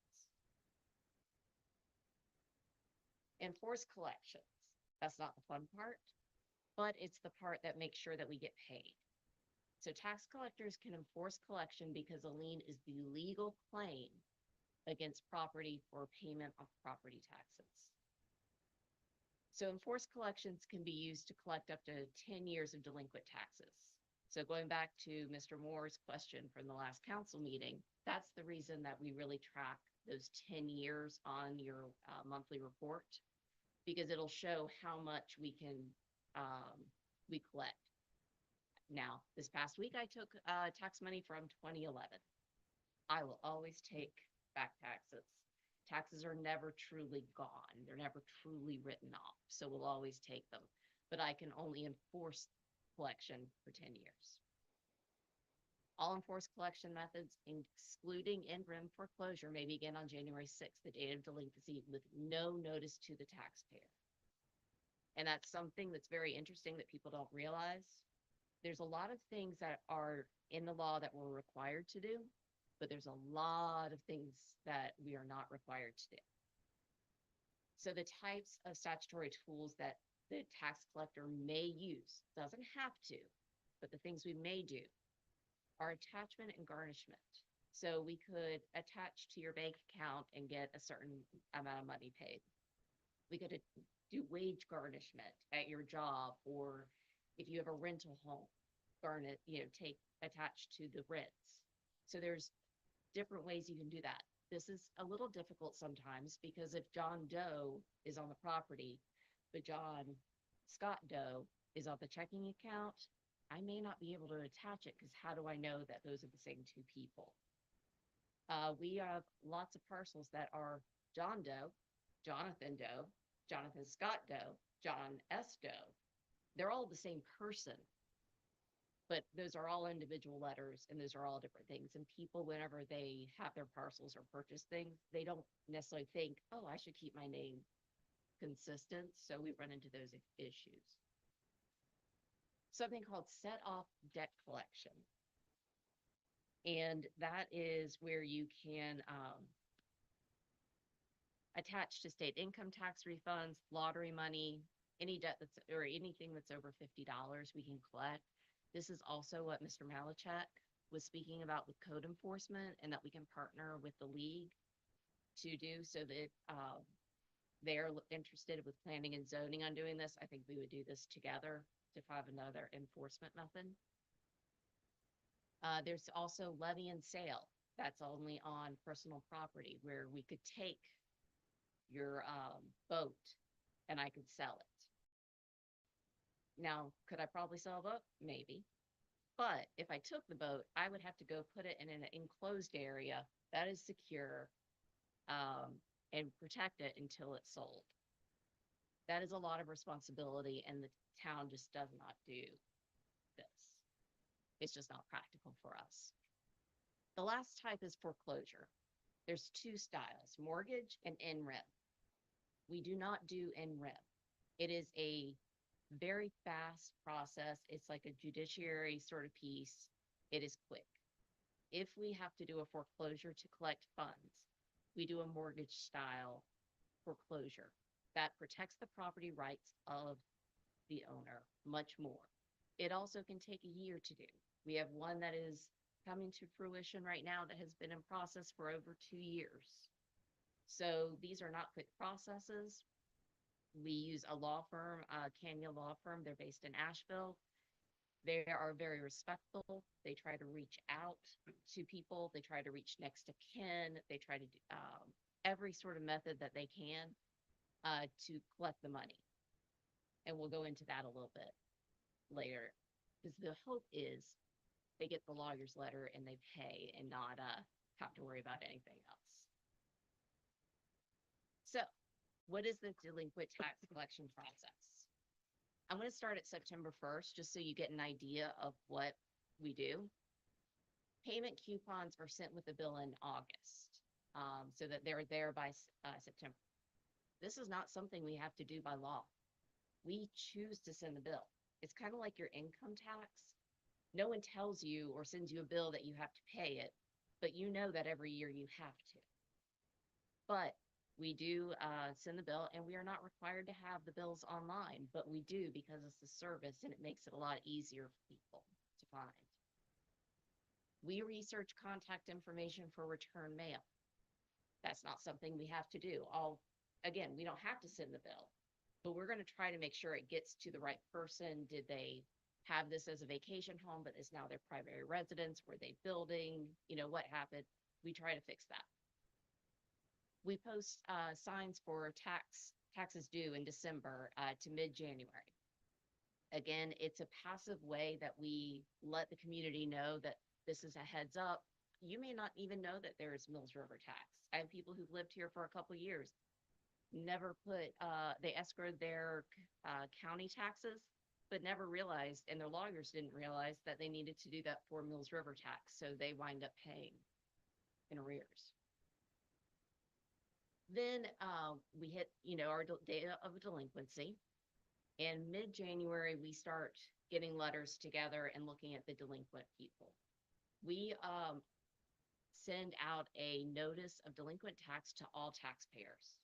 Enforced collections. That's not the fun part, but it's the part that makes sure that we get paid. So tax collectors can enforce collection because a lien is the legal claim against property for payment of property taxes. So enforced collections can be used to collect up to 10 years of delinquent taxes. So going back to Mr. Moore's question from the last council meeting, that's the reason that we really track those 10 years on your monthly report, because it'll show how much we can we collect. Now, this past week, I took tax money from 2011. I will always take back taxes. Taxes are never truly gone. They're never truly written off. So we'll always take them. But I can only enforce collection for 10 years. All enforced collection methods, excluding interim foreclosure, may begin on January 6th, the date of delinquency, with no notice to the taxpayer. And that's something that's very interesting that people don't realize. There's a lot of things that are in the law that we're required to do, but there's a lot of things that we are not required to do. So the types of statutory tools that the tax collector may use, doesn't have to, but the things we may do are attachment and garnishment. So we could attach to your bank account and get a certain amount of money paid. We could do wage garnishment at your job, or if you have a rental home, take attached to the rents. So there's different ways you can do that. this is a little difficult sometimes because if John Doe is on the property, but John Scott Doe is on the checking account, I may not be able to attach it because how do I know that those are the same two people? We have lots of parcels that are John Doe, Jonathan Doe, Jonathan Scott Doe, John S. Doe. They're all the same person, but those are all individual letters and those are all different things. And people, whenever they have their parcels or purchase things, they don't necessarily think, oh, I should keep my name consistent. So we run into those issues. Something called set off debt collection. And that is where you can attach to state income tax refunds, lottery money, any debt that's, or anything that's over $50 we can collect. This is also what Mr. Malachek was speaking about with code enforcement, and that we can partner with the league to do so that they're interested with planning and zoning on doing this. I think we would do this together to have another enforcement method. There's also levy and sale. That's only on personal property where we could take your boat and I could sell it. Now, could I probably sell a boat? Maybe. But if I took the boat, I would have to go put it in an enclosed area that is secure and protect it until it's sold. That is a lot of responsibility, and the town just does not do this. It's just not practical for us. The last type is foreclosure. There's two styles, mortgage and NREM. We do not do NREM. It is a very fast process. It's like a judiciary sort of piece. It is quick. If we have to do a foreclosure to collect funds, we do a mortgage style foreclosure that protects the property rights of the owner much more. It also can take a year to do. We have one that is coming to fruition right now that has been in process for over 2 years. So these are not quick processes. We use a law firm, Kenya Law Firm. They're based in Asheville. They are very respectful. They try to reach out to people. They try to reach next of kin. They try to do every sort of method that they can to collect the money. And we'll go into that a little bit later, because the hope is they get the lawyer's letter and they pay and not have to worry about anything else. So what is the delinquent tax collection process? I'm going to start at September 1st, just so you get an idea of what we do. Payment coupons are sent with the bill in August, so that they're there by September. This is not something we have to do by law. We choose to send the bill. It's kind of like your income tax. No one tells you or sends you a bill that you have to pay it, but you know that every year you have to. But we do send the bill, and we are not required to have the bills online, but we do because it's a service and it makes it a lot easier for people to find. We research contact information for return mail. That's not something we have to do. Again, we don't have to send the bill, but we're going to try to make sure it gets to the right person. Did they have this as a vacation home, but it's now their primary residence? Were they building? You know, what happened? We try to fix that. We post signs for taxes due in December to mid-January. Again, it's a passive way that we let the community know that this is a heads up. You may not even know that there's Mills River tax. I have people who've lived here for a couple of years, never put, they escrowed their county taxes, but never realized, and their lawyers didn't realize that they needed to do that for Mills River tax. So they wind up paying in arrears. Then we hit, our data of delinquency. And mid-January, we start getting letters together and looking at the delinquent people. We send out a notice of delinquent tax to all taxpayers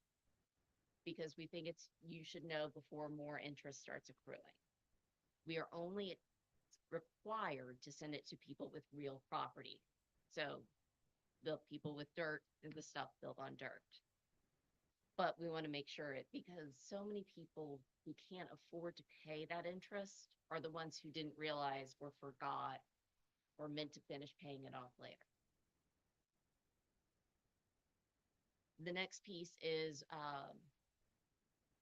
because we think you should know before more interest starts accruing. We are only required to send it to people with real property. So the people with dirt and the stuff built on dirt. But we want to make sure because so many people who can't afford to pay that interest are the ones who didn't realize or forgot or meant to finish paying it off later. The next piece is,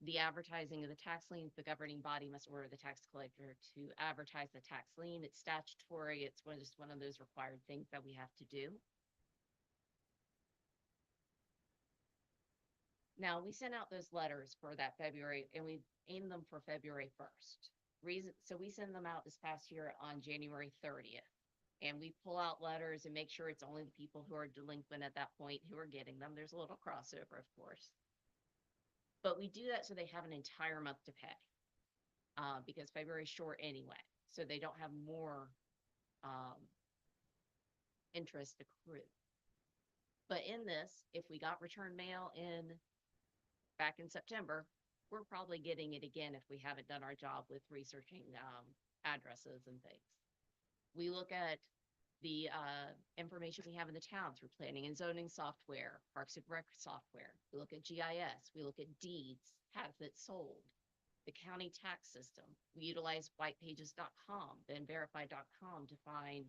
the advertising of the tax lien. The governing body must order the tax collector to advertise the tax lien. It's statutory. It's just one of those required things that we have to do. Now, we sent out those letters for that February, and we aimed them for February 1st. So we send them out this past year on January 30th. And we pull out letters and make sure it's only the people who are delinquent at that point who are getting them. There's a little crossover, of course. But we do that so they have an entire month to pay. Because February's short anyway, so they don't have more interest accrued. But in this, if we got return mail back in September, we're probably getting it again if we haven't done our job with researching addresses and things. We look at the information we have in the town through planning and zoning software, Parks and Rec software. We look at GIS, we look at deeds, has it sold, the county tax system. We utilize whitepages.com, then verify.com to find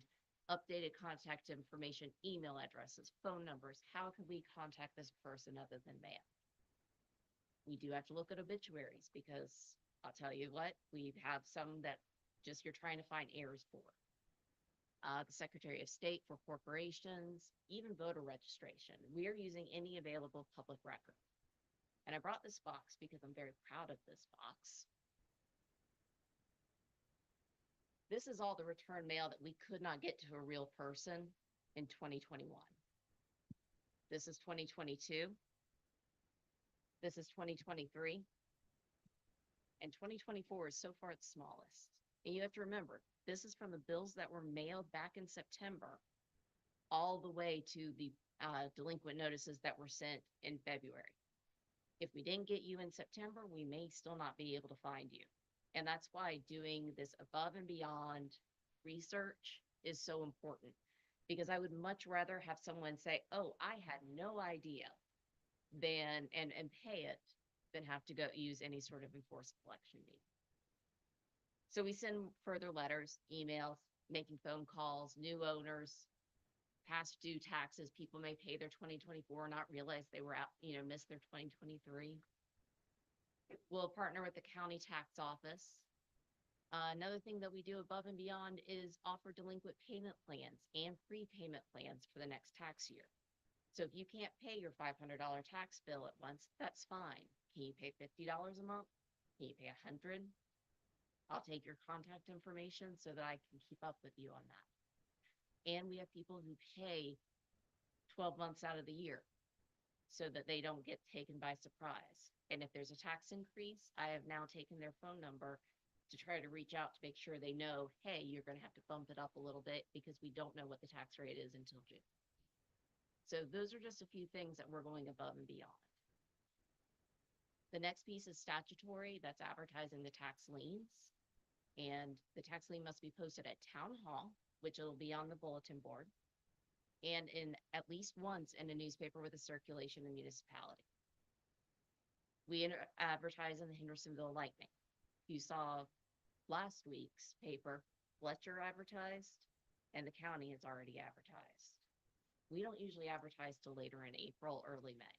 updated contact information, email addresses, phone numbers. How can we contact this person other than mail? We do have to look at obituaries because I'll tell you what, we have some that just you're trying to find heirs for. The Secretary of State for corporations, even voter registration. We are using any available public record. And I brought this box because I'm very proud of this box. This is all the return mail that we could not get to a real person in 2021. This is 2022. This is 2023. And 2024 is so far its smallest. And you have to remember, this is from the bills that were mailed back in September all the way to the delinquent notices that were sent in February. If we didn't get you in September, we may still not be able to find you. And that's why doing this above and beyond research is so important. Because I would much rather have someone say, oh, I had no idea, and pay it than have to go use any sort of enforced collection meeting. So we send further letters, emails, making phone calls, new owners, past due taxes. People may pay their 2024, not realize they were out, missed their 2023. We'll partner with the county tax office. Another thing that we do above and beyond is offer delinquent payment plans and prepayment plans for the next tax year. So if you can't pay your $500 tax bill at once, that's fine. Can you pay $50 a month? Can you pay $100? I'll take your contact information so that I can keep up with you on that. And we have people who pay 12 months out of the year so that they don't get taken by surprise. And if there's a tax increase, I have now taken their phone number to try to reach out to make sure they know, hey, you're going to have to bump it up a little bit because we don't know what the tax rate is until June. So those are just a few things that we're going above and beyond. The next piece is statutory. That's advertising the tax liens. And the tax lien must be posted at town hall, which will be on the bulletin board, and in at least once in a newspaper with a circulation in the municipality. We advertise in the Hendersonville Lightning. You saw last week's paper, Fletcher advertised, and the county has already advertised. We don't usually advertise till later in April, early May.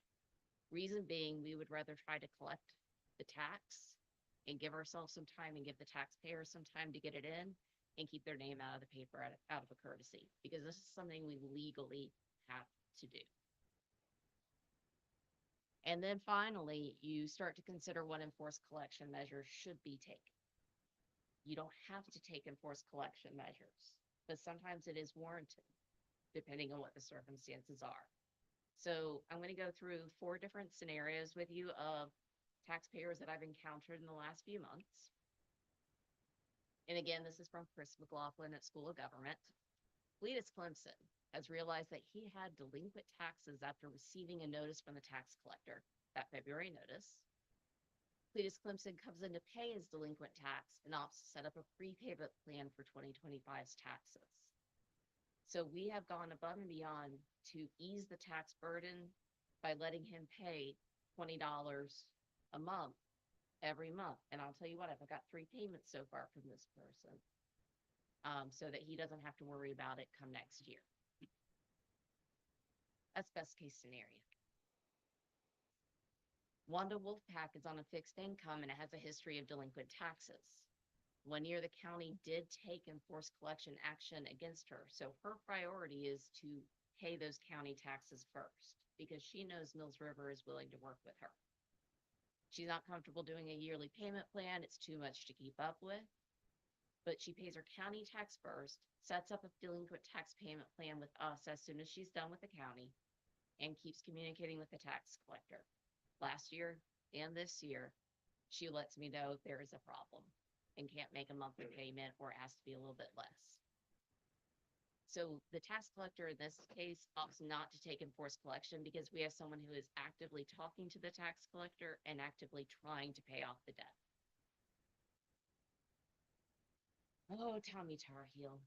Reason being, we would rather try to collect the tax and give ourselves some time and give the taxpayers some time to get it in and keep their name out of the paper out of a courtesy, because this is something we legally have to do. And then finally, you start to consider what enforced collection measures should be taken. You don't have to take enforced collection measures, but sometimes it is warranted, depending on what the circumstances are. So I'm going to go through 4 different scenarios with you of taxpayers that I've encountered in the last few months. And again, this is from Chris McLaughlin at School of Government. Cletus Clemson has realized that he had delinquent taxes after receiving a notice from the tax collector, that February notice. Cletus Clemson comes in to pay his delinquent tax and opts to set up a prepayment plan for 2025's taxes. So we have gone above and beyond to ease the tax burden by letting him pay $20 a month every month. And I'll tell you what, I've got 3 payments so far from this person, so that he doesn't have to worry about it come next year. That's best case scenario. Wanda Wolfpack is on a fixed income and it has a history of delinquent taxes. One year, the county did take enforced collection action against her, so her priority is to pay those county taxes first, because she knows Mills River is willing to work with her. She's not comfortable doing a yearly payment plan, it's too much to keep up with. But she pays her county tax first, sets up a delinquent tax payment plan with us as soon as she's done with the county, and keeps communicating with the tax collector. Last year and this year, she lets me know there is a problem and can't make a monthly payment or asks to be a little bit less. So the tax collector in this case opts not to take enforced collection because we have someone who is actively talking to the tax collector and actively trying to pay off the debt. Oh, Tommy Tarheel.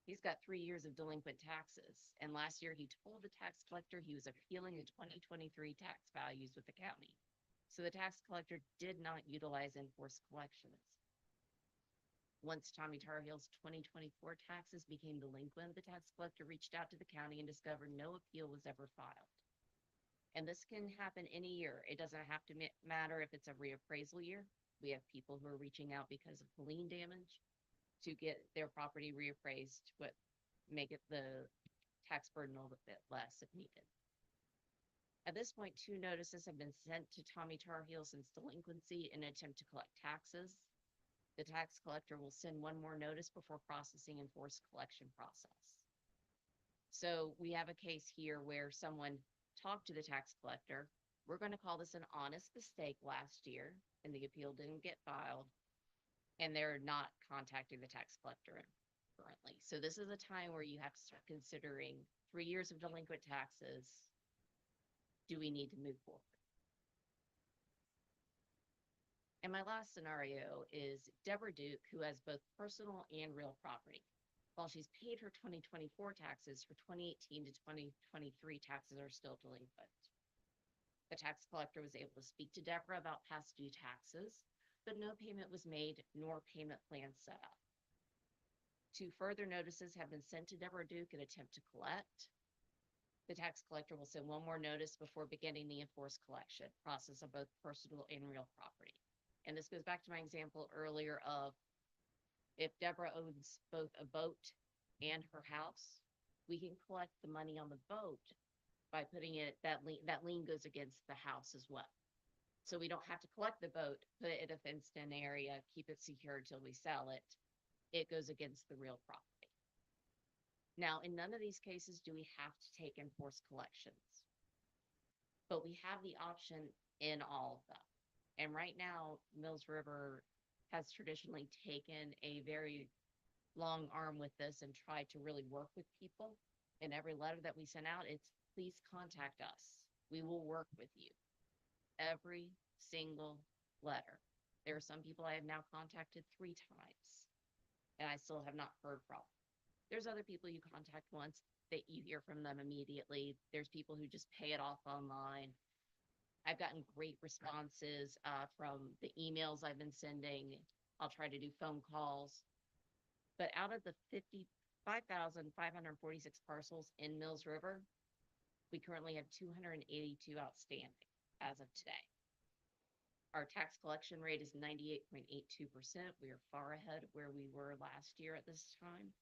He's got 3 years of delinquent taxes, and last year he told the tax collector he was appealing the 2023 tax values with the county. So the tax collector did not utilize enforced collections. Once Tommy Tarheel's 2024 taxes became delinquent, the tax collector reached out to the county and discovered no appeal was ever filed. And this can happen any year. It doesn't have to matter if it's a reappraisal year. We have people who are reaching out because of lien damage to get their property reappraised, but make it the tax burden a little bit less if needed. At this point, 2 notices have been sent to Tommy Tarheel since delinquency in an attempt to collect taxes. The tax collector will send 1 more notice before processing enforced collection process. So we have a case here where someone talked to the tax collector. We're going to call this an honest mistake last year, and the appeal didn't get filed, and they're not contacting the tax collector currently. So this is a time where you have to start considering 3 years of delinquent taxes. Do we need to move forward? And my last scenario is Deborah Duke, who has both personal and real property. While she's paid her 2024 taxes, her 2018 to 2023 taxes are still delinquent. The tax collector was able to speak to Deborah about past due taxes, but no payment was made nor payment plan set up. 2 further notices have been sent to Deborah Duke in attempt to collect. The tax collector will send 1 more notice before beginning the enforced collection process of both personal and real property. And this goes back to my example earlier of if Deborah owns both a boat and her house, we can collect the money on the boat by putting it, that lien goes against the house as well. So we don't have to collect the boat, put it in a fenced-in area, keep it secure till we sell it. It goes against the real property. Now, in none of these cases do we have to take enforced collections, but we have the option in all of them. And right now, Mills River has traditionally taken a very long arm with this and tried to really work with people. In every letter that we send out, it's please contact us. We will work with you. Every single letter. There are some people I have now contacted 3 times, and I still have not heard from. There's other people you contact once that you hear from them immediately. There's people who just pay it off online. I've gotten great responses from the emails I've been sending. I'll try to do phone calls. But out of the 55,546 parcels in Mills River, we currently have 282 outstanding as of today. Our tax collection rate is 98.82%. We are far ahead of where we were last year at this time,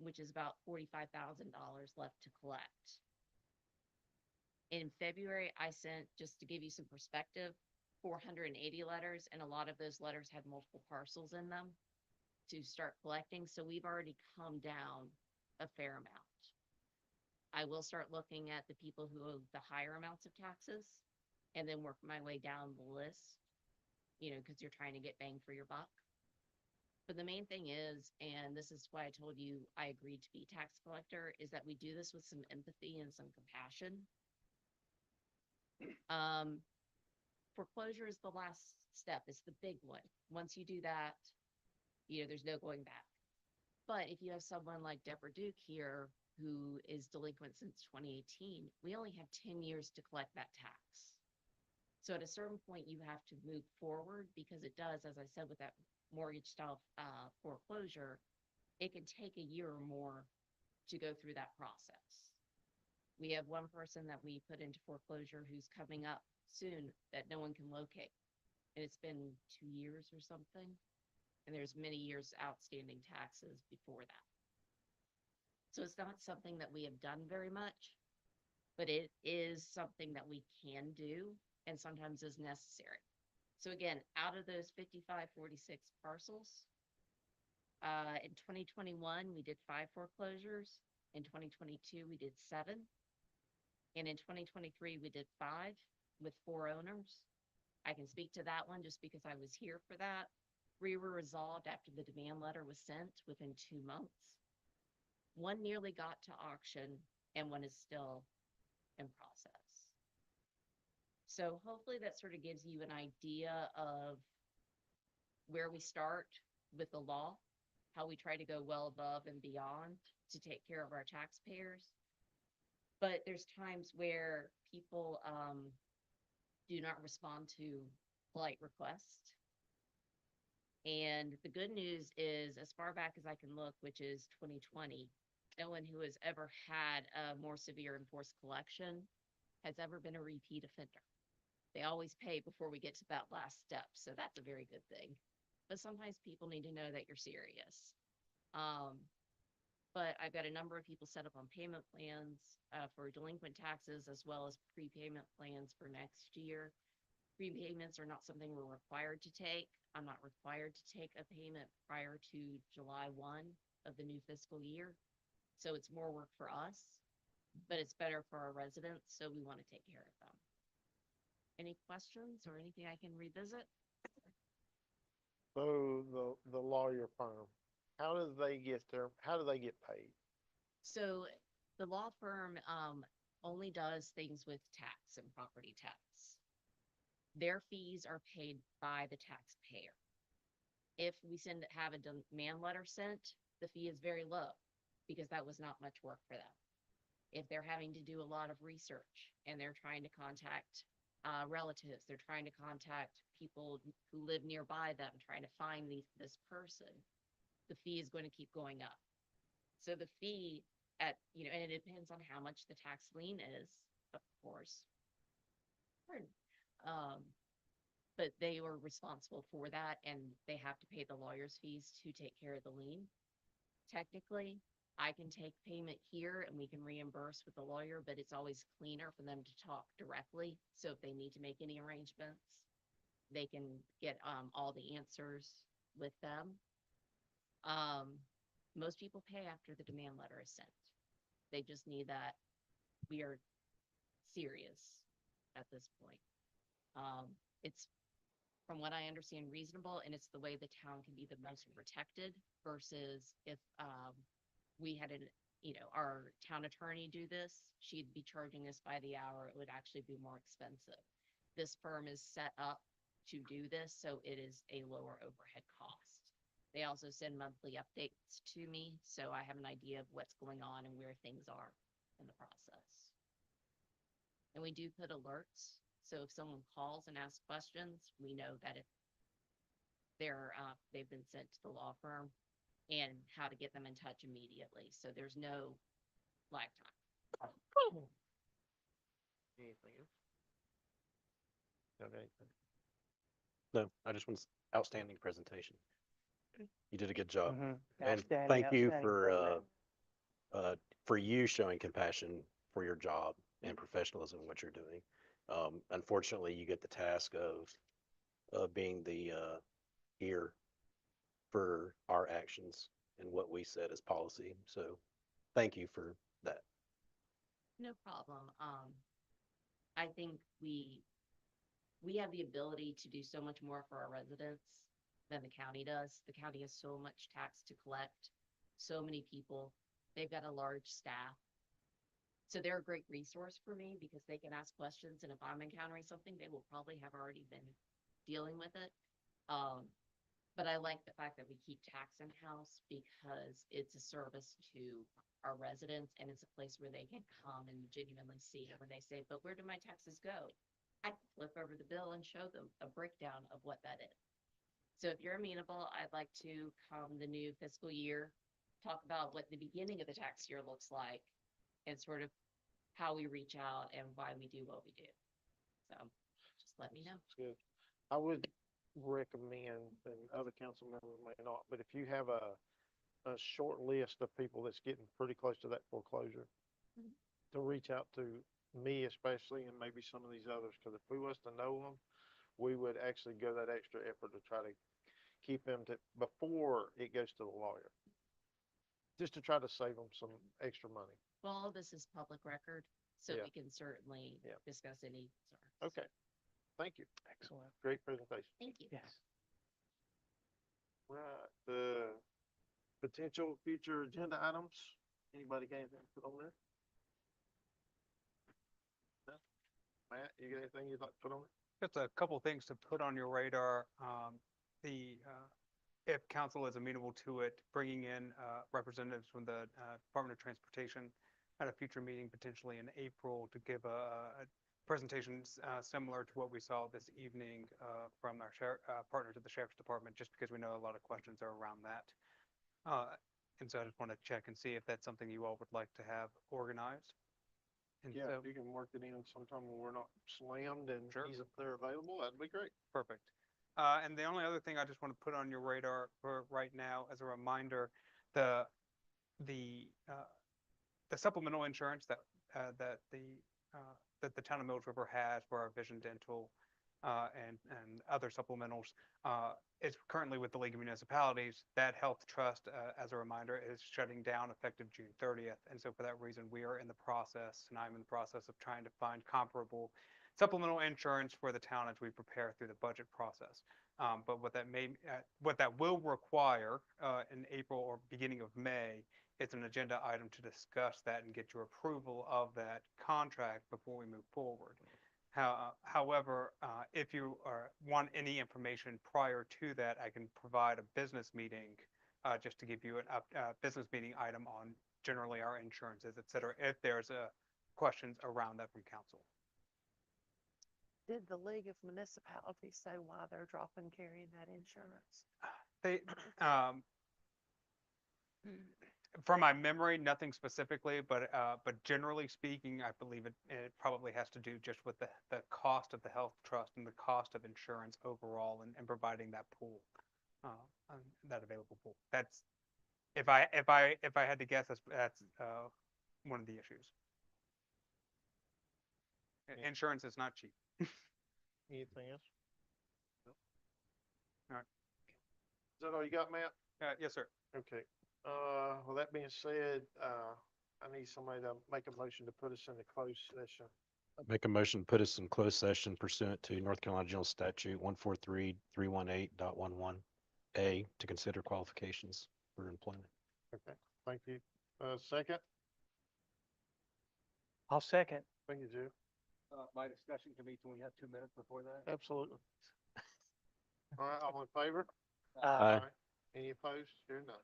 which is about $45,000 left to collect. In February, I sent, just to give you some perspective, 480 letters, and a lot of those letters had multiple parcels in them to start collecting. So we've already come down a fair amount. I will start looking at the people who owe the higher amounts of taxes and then work my way down the list, because you're trying to get bang for your buck. But the main thing is, and this is why I told you I agreed to be tax collector, is that we do this with some empathy and some compassion. Foreclosure is the last step. It's the big one. Once you do that, there's no going back. But if you have someone like Deborah Duke here who is delinquent since 2018, we only have 10 years to collect that tax. So at a certain point, you have to move forward because it does, as I said, with that mortgage style foreclosure, it can take a year or more to go through that process. We have one person that we put into foreclosure who's coming up soon that no one can locate. And it's been 2 years or something. And there's many years outstanding taxes before that. So it's not something that we have done very much, but it is something that we can do and sometimes is necessary. So again, out of those 5546 parcels, in 2021, we did 5 foreclosures. In 2022, we did 7. And in 2023, we did 5 with 4 owners. I can speak to that one just because I was here for that. 3 were resolved after the demand letter was sent within 2 months. 1 nearly got to auction and 1 is still in process. So hopefully that sort of gives you an idea of where we start with the law, how we try to go well above and beyond to take care of our taxpayers. But there's times where people do not respond to polite requests. And the good news is, as far back as I can look, which is 2020, no one who has ever had a more severe enforced collection has ever been a repeat offender. They always pay before we get to that last step, so that's a very good thing. But sometimes people need to know that you're serious. But I've got a number of people set up on payment plans for delinquent taxes, as well as prepayment plans for next year. Prepayments are not something we're required to take. I'm not required to take a payment prior to July 1 of the new fiscal year. So it's more work for us, but it's better for our residents, so we want to take care of them. Any questions or anything I can revisit? So the lawyer firm, how do they get paid? So the law firm only does things with tax and property tax. Their fees are paid by the taxpayer. If we have a demand letter sent, the fee is very low because that was not much work for them. If they're having to do a lot of research and they're trying to contact relatives, they're trying to contact people who live nearby them, trying to find this person, the fee is going to keep going up. So the fee and it depends on how much the tax lien is, of course. But they were responsible for that, and they have to pay the lawyer's fees to take care of the lien. Technically, I can take payment here and we can reimburse with the lawyer, but it's always cleaner for them to talk directly. So if they need to make any arrangements, they can get all the answers with them. Most people pay after the demand letter is sent. They just need that we are serious at this point. It's, from what I understand, reasonable, and it's the way the town can be the most protected versus if we had our town attorney do this, she'd be charging us by the hour. It would actually be more expensive. This firm is set up to do this, so it is a lower overhead cost. They also send monthly updates to me, so I have an idea of what's going on and where things are in the process. And we do put alerts, so if someone calls and asks questions, we know that if they've been sent to the law firm and how to get them in touch immediately. So there's no lag time. Anything else? Got anything? No, I just want outstanding presentation. You did a good job. Mhm. And Outstanding, thank you outstanding program. for you showing compassion for your job and professionalism in what you're doing. Unfortunately, you get the task of being the ear for our actions and what we said as policy. So thank you for that. No problem. I think we have the ability to do so much more for our residents than the county does. The county has so much tax to collect, so many people. They've got a large staff. So they're a great resource for me because they can ask questions, and if I'm encountering something, they will probably have already been dealing with it. But I like the fact that we keep tax in-house because it's a service to our residents, and it's a place where they can come and genuinely see it. When they say, but where do my taxes go? I can flip over the bill and show them a breakdown of what that is. So if you're amenable, I'd like to come the new fiscal year, talk about what the beginning of the tax year looks like and sort of how we reach out and why we do what we do. So let me know. That's good. I would recommend, and other council members may not, but if you have a short list of people that's getting pretty close to that foreclosure, Mhm. to reach out to me especially, and maybe some of these others, because if we was to know them, we would actually go that extra effort to try to keep them to, before it goes to the lawyer. Just to try to save them some extra money. Well, all this is public record, so Yeah. we can certainly Yeah. discuss any concerns. Okay, thank you. Excellent. Great presentation. Thank you. Yes. Right, the potential future agenda items, anybody got anything to put on there? No? Matt, you got anything you'd like to put on there? Just a couple things to put on your radar. If council is amenable to it, bringing in representatives from the Department of Transportation at a future meeting, potentially in April, to give a presentation similar to what we saw this evening from our partners at the Sheriff's Department, just because we know a lot of questions are around that. And so I just want to check and see if that's something you all would like to have organized. And Yeah, so, if you can work it in sometime when we're not slammed and Sure. they're available, that'd be great. perfect. And the only other thing I just want to put on your radar for right now, as a reminder, the supplemental insurance that the town of Mills River has for our vision dental and other supplementals is currently with the League of Municipalities. That health trust, as a reminder, is shutting down effective June 30th. And so for that reason, we are in the process, and I'm in the process of trying to find comparable supplemental insurance for the town as we prepare through the budget process. But what that will require in April or beginning of May, it's an agenda item to discuss that and get your approval of that contract before we move forward. However, if you want any information prior to that, I can provide a business meeting just to give you a business meeting item on generally our insurances, et cetera, if there's questions around that from council. Did the League of Municipalities say why they're dropping carrying that insurance? They, from my memory, nothing specifically, but generally speaking, I believe it probably has to do just with the cost of the health trust and the cost of insurance overall, and providing that pool, that available pool. That's, if I had to guess, that's one of the issues. Yeah. Insurance is not cheap. Anything else? No? All right. Is that all you got, Matt? Yes, sir. Okay. With that being said, I need somebody to make a motion to put us in the closed session. Make a motion, to put us in closed session pursuant to North Carolina General Statute 143-318.11A to consider qualifications for employment. Okay, thank you. Second? I'll second. Thank you, Jeff. My discussion can be, can we have 2 minutes before that? Absolutely. All right, all in favor? Aye. Any opposed? Here none.